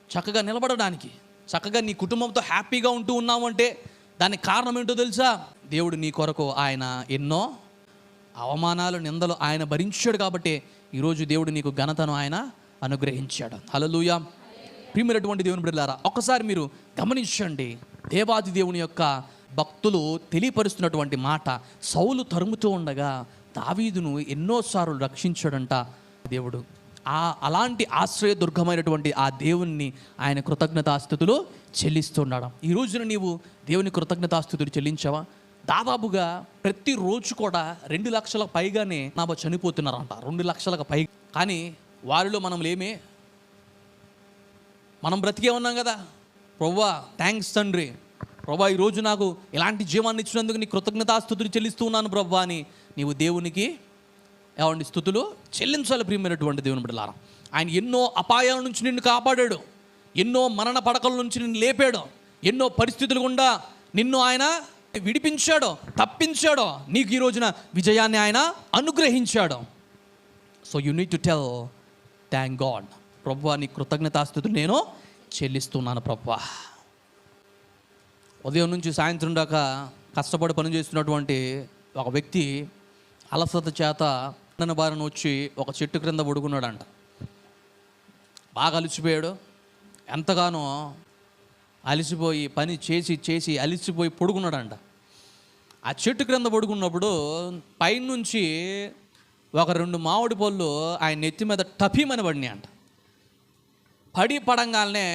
చక్కగా నిలబడడానికి, చక్కగా నీ కుటుంబంతో హ్యాపీగా ఉంటూ ఉన్నామంటే దానికి కారణం ఏంటో తెలుసా? దేవుడు నీ కొరకు ఆయన ఎన్నో అవమానాలు, నిందలు ఆయన భరించాడు కాబట్టి ఈరోజు దేవుడు నీకు ఘనతను ఆయన అనుగ్రహించాడు. హల్లెలూయా. ప్రియమైనటువంటి దేవుని బిడ్డలారా, ఒక్కసారి మీరు గమనించండి. దేవాది దేవుని యొక్క భక్తులు తెలియపరుస్తున్నటువంటి మాట, సౌలు తరుముతూ ఉండగా దావీదును ఎన్నోసార్లు రక్షించాడంట దేవుడు. అలాంటి ఆశ్రయదుర్గమైనటువంటి ఆ దేవుణ్ణి ఆయన కృతజ్ఞతాస్తుతులు చెల్లిస్తున్నాడు. ఈ రోజున నీవు దేవుని కృతజ్ఞతాస్తుతులు చెల్లించావా? దాదాపుగా ప్రతిరోజు కూడా 2 లక్షల పైగానే చనిపోతున్నారంట. 2 లక్షలకు పైగా. కానీ వారిలో మనం లేమే. మనం బ్రతికే ఉన్నాం కదా. ప్రభువా థ్యాంక్స్ తండ్రి, ప్రభువా ఈరోజు నాకు ఇలాంటి జీవాన్ని ఇచ్చినందుకు నీ కృతజ్ఞతాస్తుతులు చెల్లిస్తూ ఉన్నాను ప్రభువా అని నీవు దేవునికి ఏమండి స్తుతులు చెల్లించాలి. ప్రియమైనటువంటి దేవుని బిడ్డలారా, ఆయన ఎన్నో అపాయాల నుంచి నిన్ను కాపాడాడు, ఎన్నో మరణ పడకల నుంచి నిన్ను లేపాడు, ఎన్నో పరిస్థితులు గుండా నిన్ను ఆయన విడిపించాడు, తప్పించాడు, నీకు ఈ రోజున విజయాన్ని ఆయన అనుగ్రహించాడు. So you need to tell thank God. ప్రభువా నీ కృతజ్ఞతాస్తుతులు నేను చెల్లిస్తున్నాను ప్రభువా. ఉదయం నుంచి సాయంత్రం దాకా కష్టపడి పనిచేస్తున్నటువంటి ఒక వ్యక్తి అలసట చేత బారిన వచ్చి ఒక చెట్టు క్రింద పడుకున్నాడంట. బాగా అలసిపోయాడు. ఎంతగానో అలసిపోయి పని చేసి చేసి అలసిపోయి పడుకున్నాడంట. ఆ చెట్టు క్రింద పడుకున్నప్పుడు పైనుంచి ఒక 2 మామిడి పళ్ళు ఆయన నెత్తి మీద టపీమని పడినాయి అంట. పడంగానే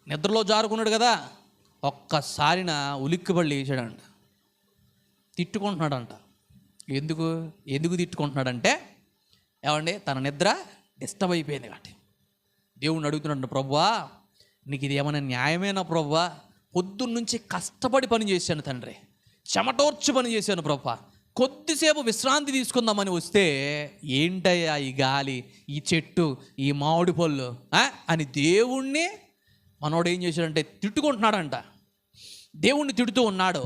నిద్రలో జారుకున్నాడు కదా, ఒక్కసారిన ఉలిక్కిపడి లేచాడంట. తిట్టుకుంటున్నాడంట. ఎందుకు తిట్టుకుంటున్నాడంటే ఏమండి తన నిద్ర డిస్టర్బ్ అయిపోయింది కాబట్టి. దేవుణ్ణి అడుగుతున్నాడు, ప్రభువా నీకు ఇది ఏమైనా న్యాయమేనా ప్రభువా? పొద్దున్నుంచి కష్టపడి పని చేశాను తండ్రి, చెమటోర్చి పని చేశాను ప్రభువా, కొద్దిసేపు విశ్రాంతి తీసుకుందామని వస్తే ఏంటయ్యా ఈ గాలి, ఈ చెట్టు, ఈ మామిడి పళ్ళు అని దేవుణ్ణి మనోడు ఏం చేశాడంటే తిట్టుకుంటున్నాడంట. దేవుణ్ణి తిడుతూ ఉన్నాడు,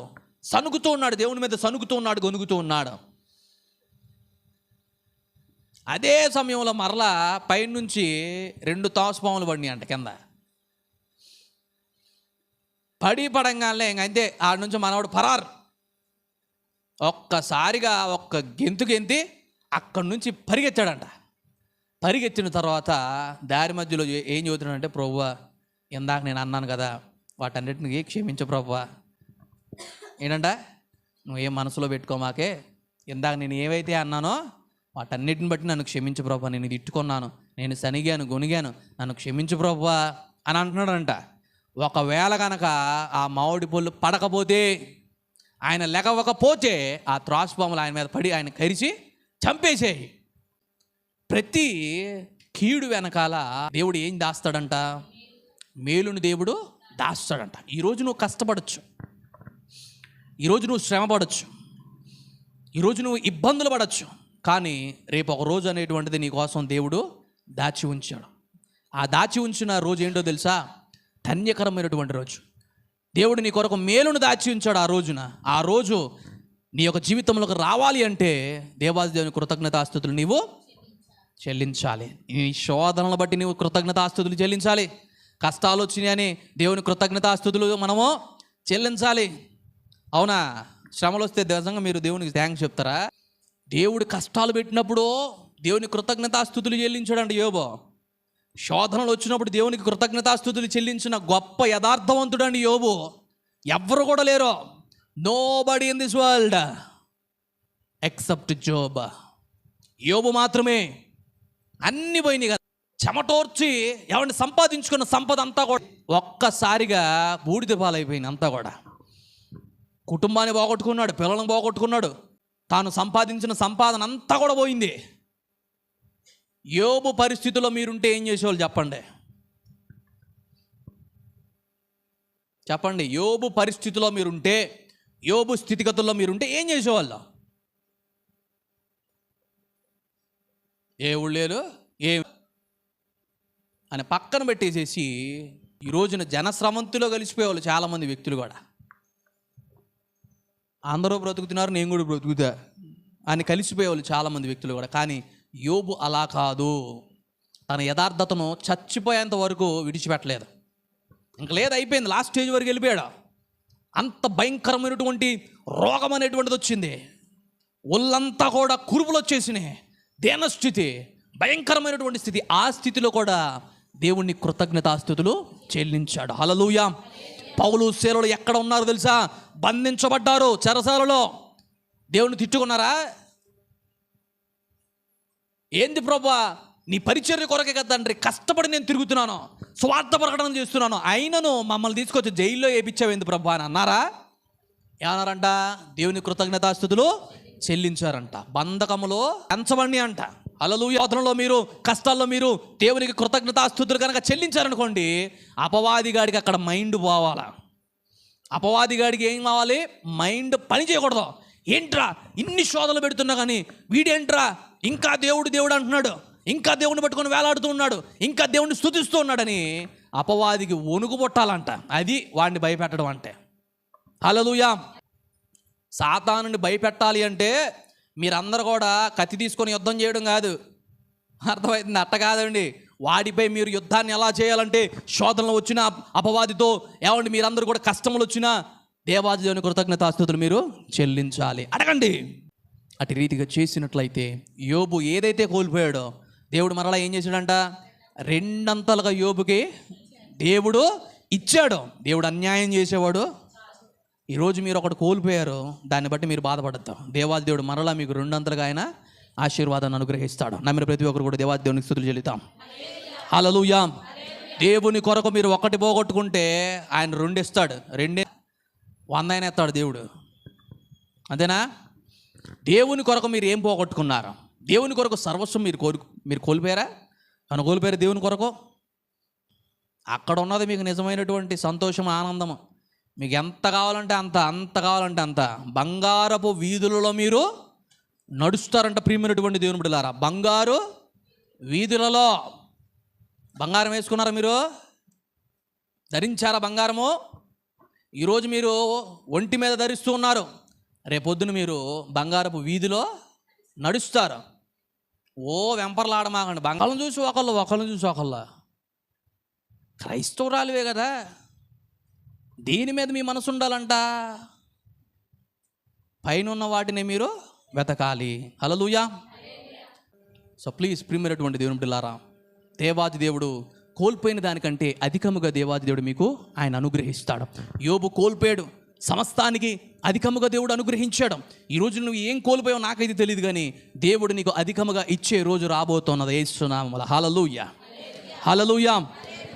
సనుగుతూ ఉన్నాడు, దేవుని మీద సనుగుతూ ఉన్నాడు, గొనుగుతూ ఉన్నాడు. అదే సమయంలో మరలా పైనుంచి 2 తాసుపాములు పడినాయి అంట కింద. పడంగానే ఇంకంతే ఆడ నుంచి మనవాడు పరారు. ఒక్కసారిగా ఒక్క గెంతి అక్కడి నుంచి పరిగెత్తాడంట. పరిగెత్తిన తర్వాత దారి మధ్యలో ఏం చదువుతున్నాడంటే, ప్రభువా ఇందాక నేను అన్నాను కదా వాటన్నిటిని క్షమించు ప్రభువా. ఏంటంట, నువ్వేం మనసులో పెట్టుకోమాకే, ఇందాక నేను ఏవైతే అన్నానో వాటన్నిటిని బట్టి నన్ను క్షమించు ప్రభువా, నేను తిట్టుకున్నాను, నేను సనిగాను గొనిగాను, నన్ను క్షమించు ప్రభువా అని అంటున్నాడంట. ఒకవేళ కనుక ఆ మామిడి పళ్ళు పడకపోతే, ఆయన లెగవకపోతే ఆ త్రాసుపాములు ఆయన మీద పడి ఆయన కరిచి చంపేసేయి. ప్రతి కీడు వెనకాల దేవుడు ఏం దాస్తాడంట? మేలుని దేవుడు దాస్తాడంట. ఈరోజు నువ్వు కష్టపడచ్చు, ఈరోజు నువ్వు శ్రమ పడవచ్చు, ఈరోజు నువ్వు ఇబ్బందులు పడవచ్చు, కానీ రేపు ఒక రోజు అనేటువంటిది నీ కోసం దేవుడు దాచి ఉంచాడు. ఆ దాచి ఉంచిన రోజు ఏంటో తెలుసా? ధన్యకరమైనటువంటి రోజు. దేవుడు నీ కొరకు మేలును దాచి ఉంచాడు ఆ రోజున. ఆ రోజు నీ యొక్క జీవితంలోకి రావాలి అంటే దేవాది దేవుని కృతజ్ఞతాస్తుతులు నీవు చెల్లించాలి. ఈ శోధనలను బట్టి నీవు కృతజ్ఞతాస్తుతులు చెల్లించాలి. కష్టాలు వచ్చినాయని దేవుని కృతజ్ఞతాస్తుతులు మనము చెల్లించాలి. అవునా? శ్రమలు వస్తే నిజంగా మీరు దేవునికి థ్యాంక్స్ చెప్తారా? దేవుడు కష్టాలు పెట్టినప్పుడు దేవుని కృతజ్ఞతాస్తుతులు చెల్లించాడంట యోబు. శోధనలు వచ్చినప్పుడు దేవునికి కృతజ్ఞతాస్తుతులు చెల్లించిన గొప్ప యథార్థవంతుడండి యోబు. ఎవ్వరు కూడా లేరు. Nobody in this world except Job. యోబు మాత్రమే. అన్ని పోయినాయి కదా, చెమటోర్చి ఎవరిని సంపాదించుకున్న సంపద అంతా కూడా ఒక్కసారిగా బూడిద పాలైపోయింది. అంతా కూడా కుటుంబాన్ని పోగొట్టుకున్నాడు, పిల్లలను పోగొట్టుకున్నాడు, తాను సంపాదించిన సంపాదన అంతా కూడా పోయింది. యోబు పరిస్థితిలో మీరుంటే ఏం చేసేవాళ్ళు చెప్పండి? చెప్పండి. యోబు పరిస్థితిలో మీరుంటే, యోబు స్థితిగతుల్లో మీరుంటే ఏం చేసేవాళ్ళు? ఏ ఊళ్ళేలు ఏ అని పక్కన పెట్టేసేసి ఈ రోజున జనశ్రమంతిలో కలిసిపోయేవాళ్ళు చాలామంది వ్యక్తులు కూడా. అందరూ బ్రతుకుతున్నారు, నేను కూడా బ్రతుకుతా అని కలిసిపోయేవాళ్ళు చాలామంది వ్యక్తులు కూడా. కానీ యోబు అలా కాదు. తన యథార్థతను చచ్చిపోయేంత వరకు విడిచిపెట్టలేదు. ఇంక లేదు, అయిపోయింది, లాస్ట్ స్టేజ్ వరకు వెళ్ళిపోయాడు. అంత భయంకరమైనటువంటి రోగం అనేటువంటిది వచ్చింది. ఒళ్ళంతా కూడా కురుపులు వచ్చేసినాయి. దేనస్థితి, భయంకరమైనటువంటి స్థితి. ఆ స్థితిలో కూడా దేవుణ్ణి కృతజ్ఞతాస్తుతులు చెల్లించాడు. హల్లెలూయా. పౌలు శీలలు ఎక్కడ ఉన్నారో తెలుసా? బంధించబడ్డారు చెరసాలలో. దేవుని తిట్టుకున్నారా? ఏంది ప్రభువా, నీ పరిచర్య కొరకే కదా తండ్రి కష్టపడి నేను తిరుగుతున్నాను, స్వార్థ ప్రకటన చేస్తున్నాను, అయినను మమ్మల్ని తీసుకొచ్చి జైల్లో వేయించావేంది ప్రభు అని అన్నారా? ఏమన్నారంట? దేవుని కృతజ్ఞతాస్తుతులు చెల్లించారంట. బంధకములో ఎంచబడి అంట. హల్లెలూయా. శోధనలో మీరు, కష్టాల్లో మీరు దేవునికి కృతజ్ఞతాస్తుతులు కనుక చెల్లించారనుకోండి, అపవాదిగాడికి అక్కడ మైండ్ పోవాలా. అపవాదిగాడికి ఏం కావాలి? మైండ్ పని చేయకూడదు. ఏంట్రా ఇన్ని శోధనలు పెడుతున్నా కానీ వీడేంట్రా ఇంకా దేవుడు దేవుడు అంటున్నాడు, ఇంకా దేవుడిని పట్టుకొని వేలాడుతూ ఉన్నాడు, ఇంకా దేవుడిని స్తుతిస్తూ ఉన్నాడని అపవాదికి వణుకు పుట్టాలంట. అది వాడిని భయపెట్టడం అంటే. హల్లెలూయా. సాతానుని భయపెట్టాలి అంటే మీరందరూ కూడా కత్తి తీసుకొని యుద్ధం చేయడం కాదు. అర్థమైంది? అట్ట కాదండి. వాడిపై మీరు యుద్ధాన్ని ఎలా చేయాలంటే, శోధనలు వచ్చినా అపవాదితో ఏమండి మీరందరూ కూడా కష్టములు వచ్చినా దేవాది దేవుని కృతజ్ఞతాస్తుతులు మీరు చెల్లించాలి. అడగండి. అటు రీతిగా చేసినట్లయితే యోబు ఏదైతే కోల్పోయాడో దేవుడు మరలా ఏం చేశాడంట? రెండంతలుగా యోబుకి దేవుడు ఇచ్చాడు. దేవుడు అన్యాయం చేసేవాడు. ఈరోజు మీరు ఒకటి కోల్పోయారు, దాన్ని బట్టి మీరు బాధపడద్దు. దేవాది దేవుడు మరలా మీకు రెండంతలుగా ఆయన ఆశీర్వాదాన్ని అనుగ్రహిస్తాడు. నమ్మిన ప్రతి ఒక్కరు కూడా దేవాది దేవునికి స్తుతులు చెల్లిద్దాం. హల్లెలూయా. దేవుని కొరకు మీరు ఒకటి పోగొట్టుకుంటే ఆయన రెండు ఇస్తాడు. 100 అయినా ఎత్తాడు దేవుడు. అంతేనా? దేవుని కొరకు మీరు ఏం పోగొట్టుకున్నారు? దేవుని కొరకు సర్వస్వం మీరు కోల్పోయారా? తను కోల్పోయారు దేవుని కొరకు. అక్కడ ఉన్నది మీకు నిజమైనటువంటి సంతోషం, ఆనందము. మీకు ఎంత కావాలంటే అంత కావాలంటే అంత. బంగారపు వీధులలో మీరు నడుస్తారంట ప్రియమైనటువంటి దేవుని బిడ్డలారా. బంగారు వీధులలో బంగారం వేసుకున్నారా? మీరు ధరించారా బంగారము? ఈరోజు మీరు ఒంటి మీద ధరిస్తూ ఉన్నారు, రేపొద్దున మీరు బంగారపు వీధిలో నడుస్తారు. ఓ వెంపర్లాడమాకండి. బంగాళం చూసి ఒకళ్ళని చూసి ఒకళ్ళ. క్రైస్తవురాలువే కదా, దేని మీద మీ మనసు ఉండాలంట? పైన ఉన్న వాటిని మీరు వెతకాలి. హల్లెలూయా. సో ప్లీజ్ ప్రియమైనటువంటి దేవుని బిడ్డలారా, దేవాది దేవుడు కోల్పోయిన దానికంటే అధికముగా దేవాది దేవుడు మీకు ఆయన అనుగ్రహిస్తాడు. యోబు కోల్పోయాడు, సమస్తానికి అధికముగా దేవుడు అనుగ్రహించాడు. ఈరోజు నువ్వు ఏం కోల్పోయావు నాకైతే తెలియదు, కానీ దేవుడు నీకు అధికముగా ఇచ్చే రోజు రాబోతున్నది యేసు నామములో. హల్లెలూయా. హల్లెలూయా.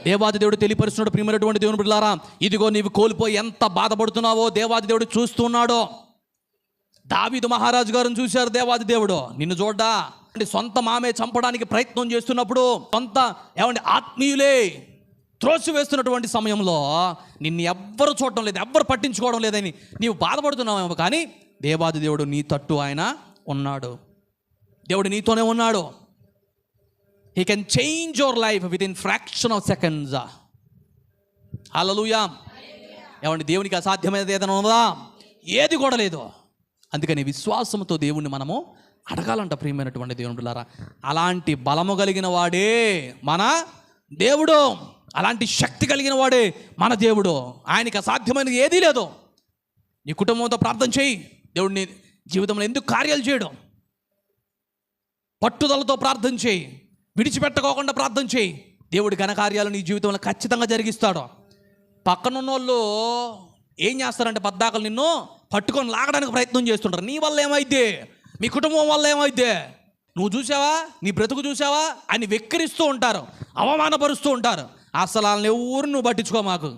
దేవాది దేవుడు తెలియపరుస్తున్నాడు ప్రియమైనటువంటి దేవుని బిడ్డలారా, ఇదిగో నీవు కోల్పోయి ఎంత బాధపడుతున్నావో దేవాది దేవుడు చూస్తున్నాడో. దావీదు మహారాజు గారిని చూశారు దేవాది దేవుడు. నిన్ను చూడ్డా సొంత మామే చంపడానికి ప్రయత్నం చేస్తున్నప్పుడు, సొంత ఆత్మీయులే త్రోసి వేస్తున్నటువంటి సమయంలో నిన్ను ఎవ్వరు చూడటం లేదు, ఎవ్వరు పట్టించుకోవడం లేదని నీవు బాధపడుతున్నావేమో, కానీ దేవాది దేవుడు నీ తట్టు ఆయన ఉన్నాడు. దేవుడు నీతోనే ఉన్నాడు. He can change your life within fraction of seconds. Hallelujah. దేవునికి అసాధ్యమైనది ఏదైనా ఉందా? ఏది కూడా లేదు. అందుకని విశ్వాసంతో దేవుణ్ణి మనము అడగాలంట ప్రియమైనటువంటి దేవుని బిడ్డలారా. అలాంటి బలము కలిగిన వాడే మన దేవుడు, అలాంటి శక్తి కలిగిన వాడే మన దేవుడు. ఆయనకి అసాధ్యమైనది ఏదీ లేదు. నీ కుటుంబంతో ప్రార్థన చేయి, దేవుడిని జీవితంలో ఎందుకు కార్యాలు చేయడం. పట్టుదలతో ప్రార్థన చేయి, విడిచిపెట్టుకోకుండా ప్రార్థన చేయి. దేవుడి ఘనకార్యాలు నీ జీవితంలో ఖచ్చితంగా జరిగిస్తాడు. పక్కనున్న వాళ్ళు ఏం చేస్తారంటే పద్దాకలు నిన్ను పట్టుకొని లాగడానికి ప్రయత్నం చేస్తుంటారు. నీ వల్ల ఏమైద్ది, మీ కుటుంబం వల్ల ఏమైద్ది, నువ్వు చూసావా, నీ బ్రతుకు చూసావా అని వెక్కిరిస్తూ ఉంటారు, అవమానపరుస్తూ ఉంటారు. అసలు వాళ్ళని ఎవరు నువ్వు పట్టించుకో, మాకు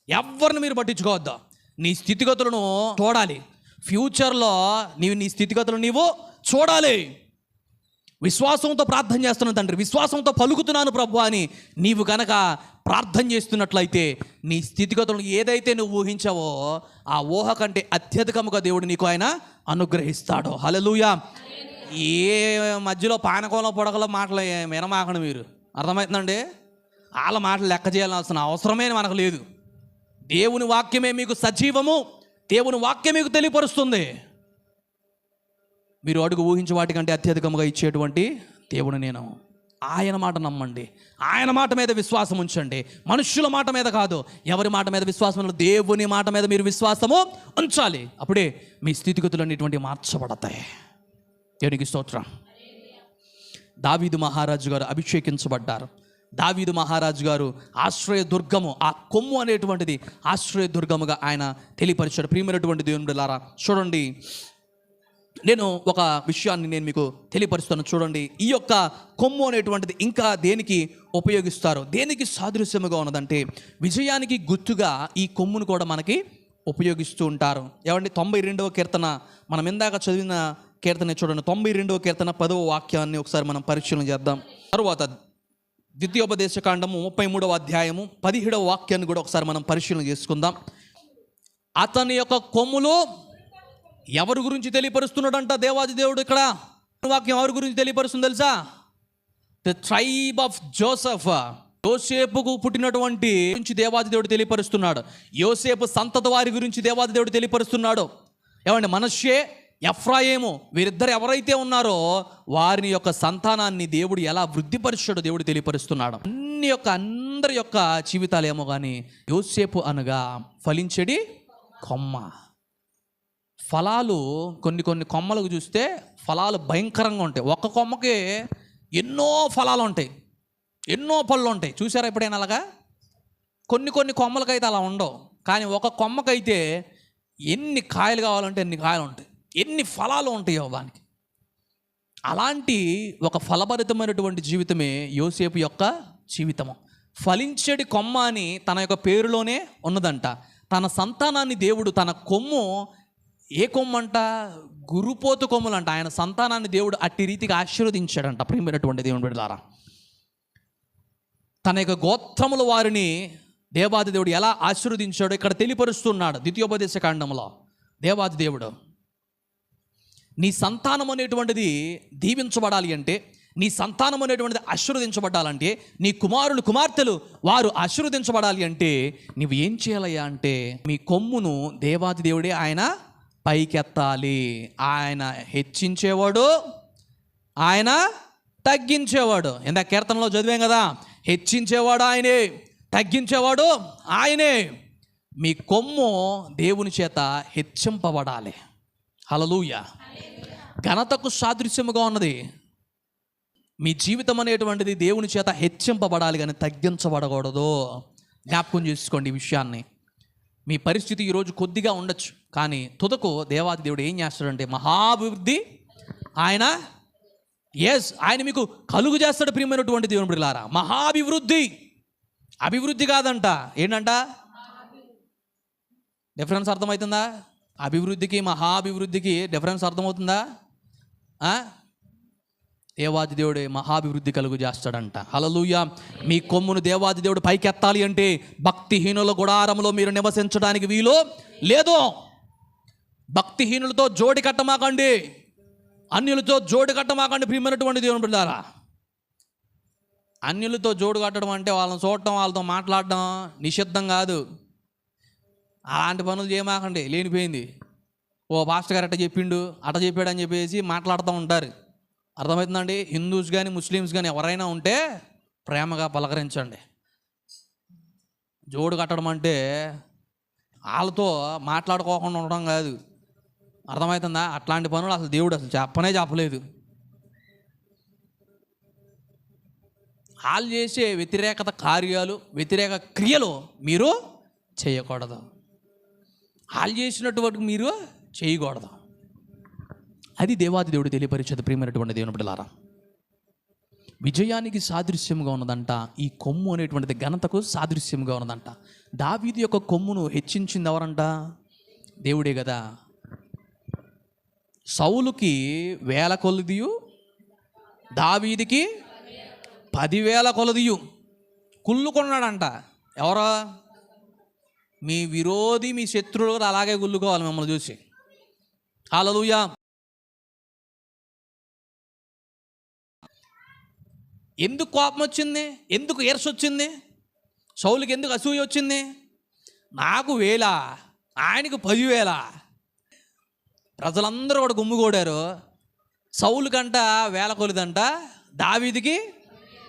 ఎవరిని మీరు పట్టించుకోవద్దు. నీ స్థితిగతులను చూడాలి. ఫ్యూచర్లో నీ స్థితిగతులు నీవు చూడాలి. విశ్వాసంతో ప్రార్థన చేస్తున్నాను తండ్రి, విశ్వాసంతో పలుకుతున్నాను ప్రభు అని నీవు గనక ప్రార్థన చేస్తున్నట్లయితే నీ స్థితిగతులను ఏదైతే నువ్వు ఊహించావో ఆ ఊహ కంటే అత్యధికముగా దేవుడు నీకు ఆయన అనుగ్రహిస్తాడు. హల్లెలూయా. ఏ మధ్యలో పానకంలో పొడగలో మాటలు వినమాకండి మీరు, అర్థమవుతుందండి? వాళ్ళ మాటలు లెక్క చేయాల్సిన అవసరమే మనకు లేదు. దేవుని వాక్యమే మీకు సజీవము, దేవుని వాక్యం మీకు తెలియపరుస్తుంది. మీరు అడుగు ఊహించే వాటికంటే అత్యధికంగా ఇచ్చేటువంటి దేవుని నేను. ఆయన మాట నమ్మండి, ఆయన మాట మీద విశ్వాసం ఉంచండి, మనుషుల మాట మీద కాదు. ఎవరి మాట మీద విశ్వాసం? దేవుని మాట మీద మీరు విశ్వాసము ఉంచాలి. అప్పుడే మీ స్థితిగతులు అనేటువంటి మార్చబడతాయి. దేవునికి స్తోత్రం. దావీదు మహారాజు గారు అభిషేకించబడ్డారు. దావీదు మహారాజు గారు ఆశ్రయ దుర్గము, ఆ కొమ్ము అనేటువంటిది ఆశ్రయ దుర్గముగా ఆయన తెలియపరిచాడు. ప్రియమైనటువంటి దేవుని బిడ్డలారా, చూడండి, నేను ఒక విషయాన్ని నేను మీకు తెలియపరుస్తాను. చూడండి, ఈ యొక్క కొమ్ము అనేటువంటిది ఇంకా దేనికి ఉపయోగిస్తారు, దేనికి సాదృశ్యముగా ఉన్నదంటే విజయానికి గుర్తుగా ఈ కొమ్మును కూడా మనకి ఉపయోగిస్తూ ఉంటారు. ఏమండి, 92వ కీర్తన మనం ఇందాక చదివిన కీర్తన చూడండి. 92వ కీర్తన 10వ వాక్యాన్ని ఒకసారి మనం పరిశీలన చేద్దాం. తరువాత ద్వితీయోపదేశకాండము 33వ అధ్యాయము 17వ వాక్యాన్ని కూడా ఒకసారి మనం పరిశీలన చేసుకుందాం. అతని యొక్క కొమ్ములు ఎవరి గురించి తెలియపరుస్తున్నాడంట దేవాది దేవుడు? ఇక్కడ వాక్యం ఎవరి గురించి తెలియపరుస్తుంది తెలుసా? The tribe of Joseph. యోసేపుకు పుట్టినటువంటి గురించి దేవాది దేవుడు తెలియపరుస్తున్నాడు. యోసేపు సంతతి వారి గురించి దేవాది దేవుడు తెలియపరుస్తున్నాడు. ఏమండి, మనష్షే, ఎఫ్రాయిము, వీరిద్దరు ఎవరైతే ఉన్నారో వారిని యొక్క సంతానాన్ని దేవుడు ఎలా వృద్ధిపరిచాడో దేవుడు తెలియపరుస్తున్నాడు. అందరి యొక్క జీవితాలు ఏమో కానీ యోసేపు అనగా ఫలించడి కొమ్మ. ఫలాలు కొన్ని కొమ్మలకు చూస్తే ఫలాలు భయంకరంగా ఉంటాయి. ఒక కొమ్మకి ఎన్నో ఫలాలు ఉంటాయి, ఎన్నో పళ్ళు ఉంటాయి. చూసారా ఎప్పుడైనా అలాగా? కొన్ని కొమ్మలకైతే అలా ఉండవు, కానీ ఒక కొమ్మకైతే ఎన్ని కాయలు కావాలంటే ఎన్ని కాయలు ఉంటాయి, ఎన్ని ఫలాలు ఉంటాయో దానికి. అలాంటి ఒక ఫలభరితమైనటువంటి జీవితమే యోసేపు యొక్క జీవితము. ఫలించడి కొమ్మ అని తన యొక్క పేరులోనే ఉన్నదంట. తన సంతానాన్ని దేవుడు, తన కొమ్ము ఏ కొమ్మంట? గురుపోతు కొమ్ములంట. ఆయన సంతానాన్ని దేవుడు అట్టి రీతిగా ఆశీర్వదించాడంట. ప్రియమైనటువంటి దేవుని బిడ్డలారా, తన యొక్క గోత్రముల వారిని దేవాది దేవుడు ఎలా ఆశీర్వదించాడో ఇక్కడ తెలియపరుస్తున్నాడు. ద్వితీయోపదేశ కాండంలో దేవాది దేవుడు నీ సంతానం అనేటువంటిది దీవించబడాలి అంటే, నీ సంతానం అనేటువంటిది ఆశీర్వదించబడాలంటే, నీ కుమారులు కుమార్తెలు వారు ఆశీర్వదించబడాలి అంటే నువ్వు ఏం చేయాలయ్యా అంటే మీ కొమ్మును దేవాది దేవుడే ఆయన పైకెత్తాలి. ఆయన హెచ్చించేవాడు, ఆయన తగ్గించేవాడు. ఇందాక కీర్తనలో చదివాం కదా, హెచ్చించేవాడు ఆయనే, తగ్గించేవాడు ఆయనే. మీ కొమ్ము దేవుని చేత హెచ్చింపబడాలి. హల్లెలూయా. ఘనతకు సాదృశ్యముగా ఉన్నది. మీ జీవితం అనేటువంటిది దేవుని చేత హెచ్చింపబడాలి కానీ తగ్గించబడకూడదు. జ్ఞాపకం చేసుకోండి ఈ విషయాన్ని. మీ పరిస్థితి ఈరోజు కొద్దిగా ఉండొచ్చు, కానీ తుదకు దేవాది దేవుడు ఏం చేస్తాడంటే మహాభివృద్ధి ఆయన ఆయన మీకు కలుగు చేస్తాడు. ప్రియమైనటువంటి దేవుని బిడ్డలారా, మహాభివృద్ధి, అభివృద్ధి కాదంట. ఏంటంట? డిఫరెన్స్ అర్థమవుతుందా? అభివృద్ధికి మహాభివృద్ధికి డిఫరెన్స్ అర్థమవుతుందా? దేవాది దేవుడే మహాభివృద్ధి కలుగు చేస్తాడంట. హల్లెలూయా. మీ కొమ్మును దేవాది దేవుడు పైకెత్తాలి అంటే భక్తిహీనుల గుడారంలో మీరు నివసించడానికి వీలు లేదు. భక్తిహీనులతో జోడి కట్టమాకండి, అన్యులతో జోడి కట్టమాకండి. ప్రియమైనటువంటి దేవుని బిడ్డలారా, అన్యులతో జోడు కట్టడం అంటే వాళ్ళని చూడటం, వాళ్ళతో మాట్లాడడం నిషిద్ధం కాదు. అలాంటి పనులు చేయమాకండి. లేనిపోయింది. ఓ పాస్టర్ గారు అట్ట చెప్పిండు, అట్ట చెప్పాడు అని చెప్పేసి మాట్లాడుతూ ఉంటారు. అర్థమవుతుందండి? హిందూస్ కానీ ముస్లిమ్స్ కానీ ఎవరైనా ఉంటే ప్రేమగా పలకరించండి. జోడు కట్టడం అంటే వాళ్ళతో మాట్లాడుకోకుండా ఉండడం కాదు. అర్థమవుతుందా? అట్లాంటి పనులు అసలు దేవుడు అసలు చెప్పలేదు. వాళ్ళు చేసే వ్యతిరేకత కార్యాలు, వ్యతిరేక క్రియలు మీరు చేయకూడదు. వాళ్ళు చేసినటువంటి మీరు చేయకూడదు. అది దేవాది దేవుడు తెలియపరిచేది. ప్రియమైనటువంటి దేవుని బిడ్డలారా, విజయానికి సాదృశ్యంగా ఉన్నదంట ఈ కొమ్ము అనేటువంటిది, ఘనతకు సాదృశ్యంగా ఉన్నదంట. దావీదు యొక్క కొమ్మును హెచ్చించింది ఎవరంట? దేవుడే కదా. సౌలుకి 1000 కొలదియు, దావీదికి 10,000 కొలదియు కుళ్ళుకున్నాడంట. ఎవరో? మీ విరోధి, మీ శత్రువులు అలాగే కుళ్ళుకోవాలి మిమ్మల్ని చూసి. హల్లెలూయా. ఎందుకు కోపం వచ్చింది? ఎందుకు ఈర్ష్య వచ్చింది? సౌలుకి ఎందుకు అసూయ వచ్చింది? నాకు 1000, ఆయనకు 10,000. ప్రజలందరూ కూడా గుమ్మిగూడారు. సౌలు కంట 1000 కొలిదంట, దావీదికి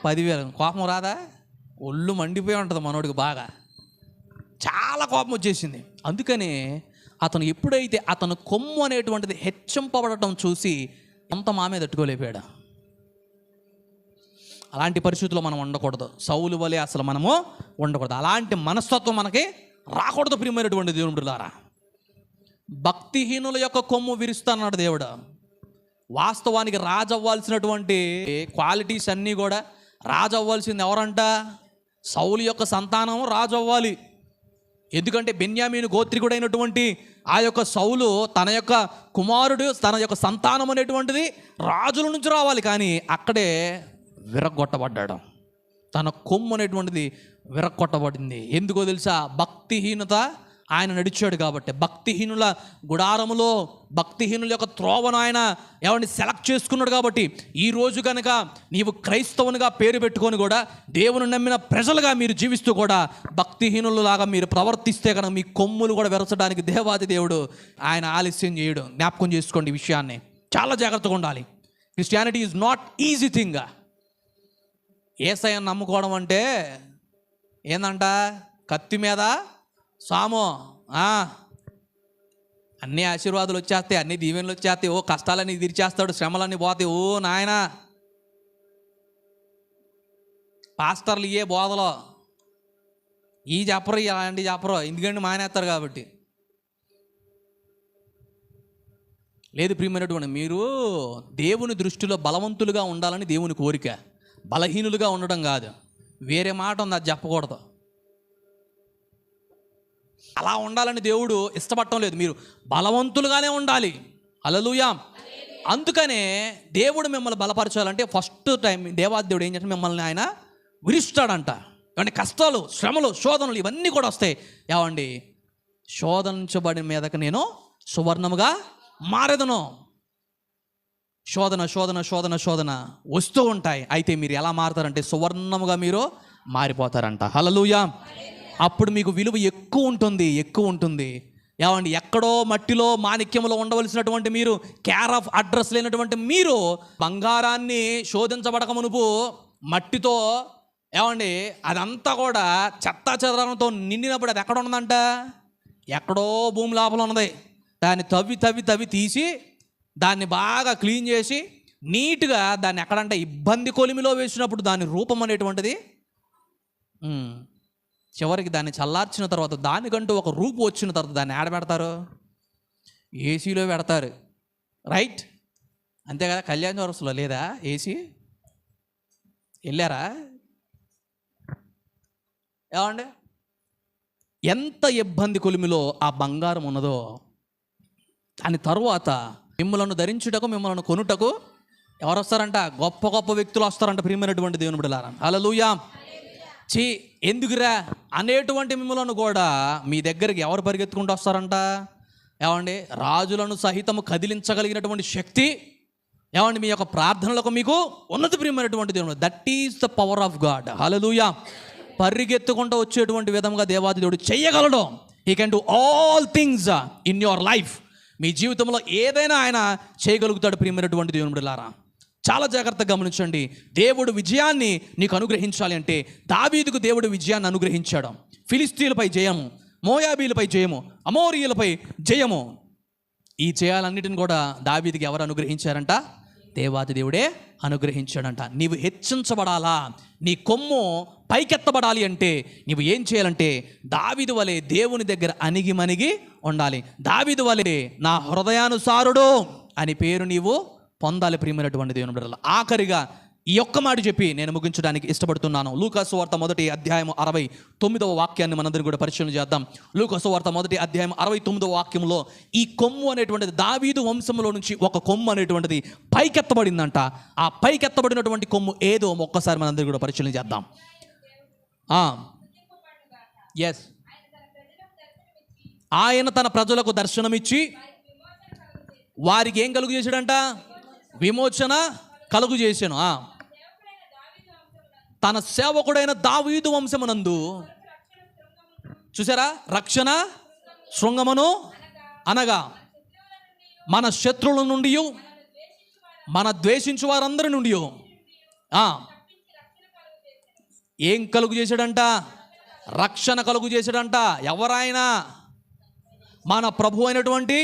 10,000. కోపం రాదా? ఒళ్ళు మండిపోయి ఉంటుంది మనోడికి, బాగా చాలా కోపం వచ్చేసింది. అందుకనే అతను ఎప్పుడైతే అతను కొమ్ము అనేటువంటిది హెచ్చింపబడటం చూసి అంత మామే తట్టుకోలేపాడు. అలాంటి పరిస్థితుల్లో మనం ఉండకూడదు. సౌలు వలె అసలు మనము ఉండకూడదు. అలాంటి మనస్తత్వం మనకి రాకూడదు. ప్రియమైనటువంటి దేవుని బిడ్డలారా, భక్తిహీనుల యొక్క కొమ్ము విరుస్తానన్నాడు దేవుడు. వాస్తవానికి రాజు అవ్వాల్సినటువంటి క్వాలిటీస్ అన్నీ కూడా, రాజు అవ్వాల్సింది ఎవరంట? సౌలు యొక్క సంతానం రాజు అవ్వాలి. ఎందుకంటే బెన్యామీను గోత్రికుడైనటువంటి ఆ యొక్క సౌలు తన యొక్క కుమారుడు, తన యొక్క సంతానం అనేటువంటిది రాజుల నుంచి రావాలి. కానీ అక్కడే విరగొట్టబడ్డాడు. తన కొమ్ము అనేటువంటిది విరగొట్టబడింది. ఎందుకో తెలుసా? భక్తిహీనత ఆయన నడిచాడు కాబట్టి. భక్తిహీనుల గుడారములో భక్తిహీనుల యొక్క త్రోవను ఆయన ఎవరిని సెలెక్ట్ చేసుకున్నాడు కాబట్టి, ఈరోజు కనుక నీవు క్రైస్తవునిగా పేరు పెట్టుకొని కూడా దేవుని నమ్మిన ప్రజలుగా మీరు జీవిస్తూ కూడా భక్తిహీనులలాగా మీరు ప్రవర్తిస్తే కనుక మీ కొమ్ములు కూడా విరచడానికి దేవాది దేవుడు ఆయన ఆలస్యం చేయడు. జ్ఞాపకం చేసుకోండి ఈ విషయాన్ని. చాలా జాగ్రత్తగా ఉండాలి. Christianity is not easy thing. యేసయ్యను నమ్ముకోవడం అంటే ఏందంట? కత్తి మీద సాము. అన్ని ఆశీర్వాదాలు వచ్చేస్తాయి, అన్ని దీవెనలు వచ్చేస్తాయి, ఓ కష్టాలన్నీ తీర్చేస్తాడు, శ్రమలన్నీ పోతాయి. ఓ నాయనా, పాస్టర్లు ఇయే బోధలో ఈ చెప్పరు, అలాంటివి చెప్పరు. ఎందుకంటే మానేస్తారు కాబట్టి. లేదు ప్రియమైనటువంటి, మీరు దేవుని దృష్టిలో బలవంతులుగా ఉండాలని దేవుని కోరిక, బలహీనులుగా ఉండడం కాదు. వేరే మాట ఉంది, అది చెప్పకూడదు. అలా ఉండాలని దేవుడు ఇష్టపడటం లేదు. మీరు బలవంతులుగానే ఉండాలి. హల్లెలూయా. అందుకనే దేవుడు మిమ్మల్ని బలపరచాలంటే ఫస్ట్ టైం దేవాది దేవుడు ఏం చేస్తే మిమ్మల్ని ఆయన విరుస్తాడంట. ఏమంటే కష్టాలు, శ్రమలు, శోధనలు ఇవన్నీ కూడా వస్తాయి. ఏమండి, శోధనించబడిన మీదకి నేను సువర్ణముగా మారెదను. శోధన శోధన శోధన శోధన వస్తూ ఉంటాయి. అయితే మీరు ఎలా మారుతారంటే సువర్ణముగా మీరు మారిపోతారంట. హల్లెలూయా. అప్పుడు మీకు విలువ ఎక్కువ ఉంటుంది. ఏమండి, ఎక్కడో మట్టిలో మాణిక్యములో ఉండవలసినటువంటి మీరు, కేర్ ఆఫ్ అడ్రస్ లేనటువంటి మీరు, బంగారాన్ని శోధించబడక మునుపు మట్టితో, ఏమండి, అదంతా కూడా చెత్తా చెదరంతో నిండినప్పుడు అది ఎక్కడ ఉన్నదంట? ఎక్కడో భూమి లోపల ఉన్నది. దాన్ని తవ్వి తీసి దాన్ని బాగా క్లీన్ చేసి నీట్గా దాన్ని ఎక్కడంటే ఇబ్బంది కొలిమిలో వేసినప్పుడు దాని రూపం అనేటువంటిది చివరికి దాన్ని చల్లార్చిన తర్వాత, దానికంటూ ఒక రూపు వచ్చిన తర్వాత దాన్ని ఏడ పెడతారు? ఏసీలో పెడతారు. రైట్? అంతే కదా. కళ్యాణ వరసలో లేదా ఏసీ? వెళ్ళారా? ఏమండి, ఎంత ఇబ్బంది కొలిమిలో ఆ బంగారం ఉన్నదో, దాని తరువాత మిమ్మల్ని ధరించుటకు, మిమ్మల్ని కొనుటకు ఎవరు వస్తారంట? గొప్ప గొప్ప వ్యక్తులు వస్తారంట. ప్రియమైనటువంటి దేవుని బిడ్డలారా, హల్లెలూయా. ఎందుకురా అనేటువంటి మిమ్మల్ని కూడా మీ దగ్గరికి ఎవరు పరిగెత్తుకుంటూ వస్తారంట? ఏమండి, రాజులను సహితము కదిలించగలిగినటువంటి శక్తి, ఏమండి, మీ యొక్క ప్రార్థనలకు మీకు ఉన్నత. ప్రియమైనటువంటి దేవుడు, that is the power of God. Hallelujah. పరిగెత్తుకుంటూ వచ్చేటువంటి విధంగా దేవాది దేవుడు చెయ్యగలడు. He can do all things in your life. మీ జీవితంలో ఏదైనా ఆయన చేయగలుగుతాడు. ప్రియమైనటువంటి దేవుని బిడ్డలారా, చాలా జాగ్రత్తగా గమనించండి. దేవుడు విజయాన్ని నీకు అనుగ్రహించాలి అంటే దావీదుకు దేవుడు విజయాన్ని అనుగ్రహించాడు. ఫిలిస్తీయులపై జయము, మోయాబీలపై జయము, అమోరీయులపై జయము. ఈ జయాలన్నిటిని కూడా దావీదుకి ఎవరు అనుగ్రహించారంట? దేవాది దేవుడే అనుగ్రహించాడంట. నీవు హెచ్చించబడాలా, నీ కొమ్ము పైకెత్తబడాలి అంటే నీవు ఏం చేయాలంటే దావీదు వలె దేవుని దగ్గర అణిగిమణిగి ఉండాలి. దావీదు వలె నా హృదయానుసారుడు అని పేరు నీవు పొందాలి. ప్రియమైనటువంటి దేవుని బిడ్డలారా, ఆఖరిగా ఈ ఒక్క మాట చెప్పి నేను ముగించడానికి ఇష్టపడుతున్నాను. లూకా సువార్త 1:69 వాక్యాన్ని మనందరం కూడా పరిశీలన చేద్దాం. లూకా సువార్త 1:69 వాక్యంలో ఈ కొమ్ము అనేటువంటిది దావీదు వంశంలో నుంచి ఒక కొమ్ము అనేటువంటిది పైకెత్తబడిందంట. ఆ పైకెత్తబడినటువంటి కొమ్ము ఏదో ఒక్కసారి మనందరం కూడా పరిశీలన చేద్దాం. ఎస్, ఆయన తన ప్రజలకు దర్శనమిచ్చి వారికి ఏం కలుగు చేశాడంట? విమోచన కలుగు చేశాను. తన సేవకుడైన దావీదు వంశమునందు చూసారా, రక్షణ శృంగమును అనగా మన శత్రువుల నుండి, మన ద్వేషించు వారందరి నుండి ఏం కలుగు చేశాడంట? రక్షణ కలుగు చేశాడంట. ఎవరైనా మన ప్రభు అయినటువంటి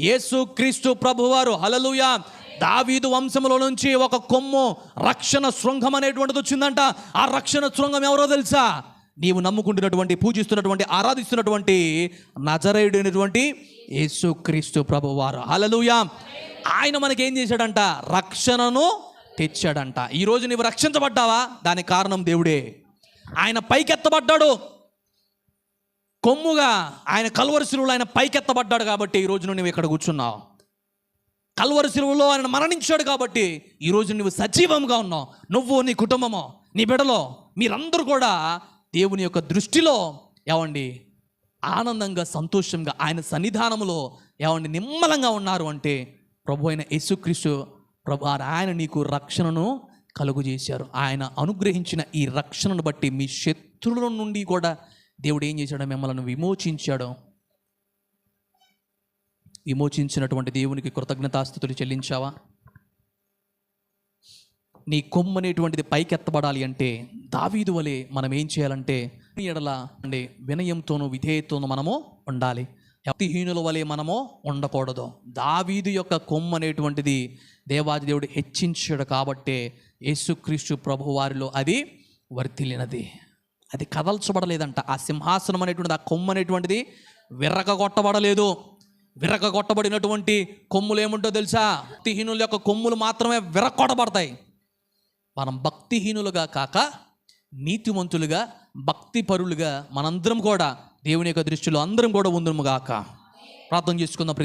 యేసుక్రీస్తు ప్రభువారు. హల్లెలూయా. దావీదు వంశములో నుంచి ఒక కొమ్ము రక్షణ శృంగం అనేటువంటిది వచ్చిందంట. ఆ రక్షణ శృంగం ఎవరో తెలుసా? నీవు నమ్ముకుంటున్నటువంటి, పూజిస్తున్నటువంటి, ఆరాధిస్తున్నటువంటి నజరేయుడైనటువంటి యేసుక్రీస్తు ప్రభువారు. హల్లెలూయా. ఆయన మనకేం చేశాడంట? రక్షణను తెచ్చాడంట. ఈరోజు నీవు రక్షించబడ్డావా? దానికి కారణం దేవుడే. ఆయన పైకెత్తబడ్డాడు కొమ్ముగా. ఆయన కల్వరి శిలువలో ఆయన పైకెత్తబడ్డాడు కాబట్టి ఈరోజు నువ్వు ఇక్కడ కూర్చున్నావు. కల్వరి శిలువలో ఆయన మరణించాడు కాబట్టి ఈరోజు నువ్వు సజీవంగా ఉన్నావు. నువ్వు, నీ కుటుంబము, నీ బిడ్డలో, మీరందరూ కూడా దేవుని యొక్క దృష్టిలో ఏమండి ఆనందంగా, సంతోషంగా ఆయన సన్నిధానంలో ఏమండి నిమ్మలంగా ఉన్నారు అంటే ప్రభు అయిన యేసుక్రీస్తు ప్రభు ఆయన నీకు రక్షణను కలుగు చేశారు. ఆయన అనుగ్రహించిన ఈ రక్షణను బట్టి మీ శత్రువుల నుండి కూడా దేవుడు ఏం చేశాడో? మిమ్మల్ని విమోచించాడు. విమోచించినటువంటి దేవునికి కృతజ్ఞతాస్తుతులు చెల్లించావా? నీ కొమ్ము అనేటువంటిది పైకెత్తబడాలి అంటే దావీదు వలె మనం ఏం చేయాలంటే ఎడల అంటే వినయంతోనూ విధేయతోనూ మనము ఉండాలి. భక్తిహీనుల వలె మనము ఉండకూడదు. దావీదు యొక్క కొమ్ము అనేటువంటిది దేవాది దేవుడు హెచ్చించాడు కాబట్టే యేసుక్రీస్తు ప్రభు వారిలో అది వర్ధిల్లినది. అది కదల్చబడలేదంట. ఆ సింహాసనం అనేటువంటిది, ఆ కొమ్ము అనేటువంటిది విర్రగొట్టబడలేదు. విరగొట్టబడినటువంటి కొమ్ములు ఏముంటో తెలుసా? భక్తిహీనుల యొక్క కొమ్ములు మాత్రమే విరగొట్టబడతాయి. మనం భక్తిహీనులుగా కాక నీతిమంతులుగా, భక్తి పరులుగా మనందరం కూడా దేవుని యొక్క దృష్టిలో అందరం కూడా ఉందుము గాక. ప్రార్థన చేసుకుందాం.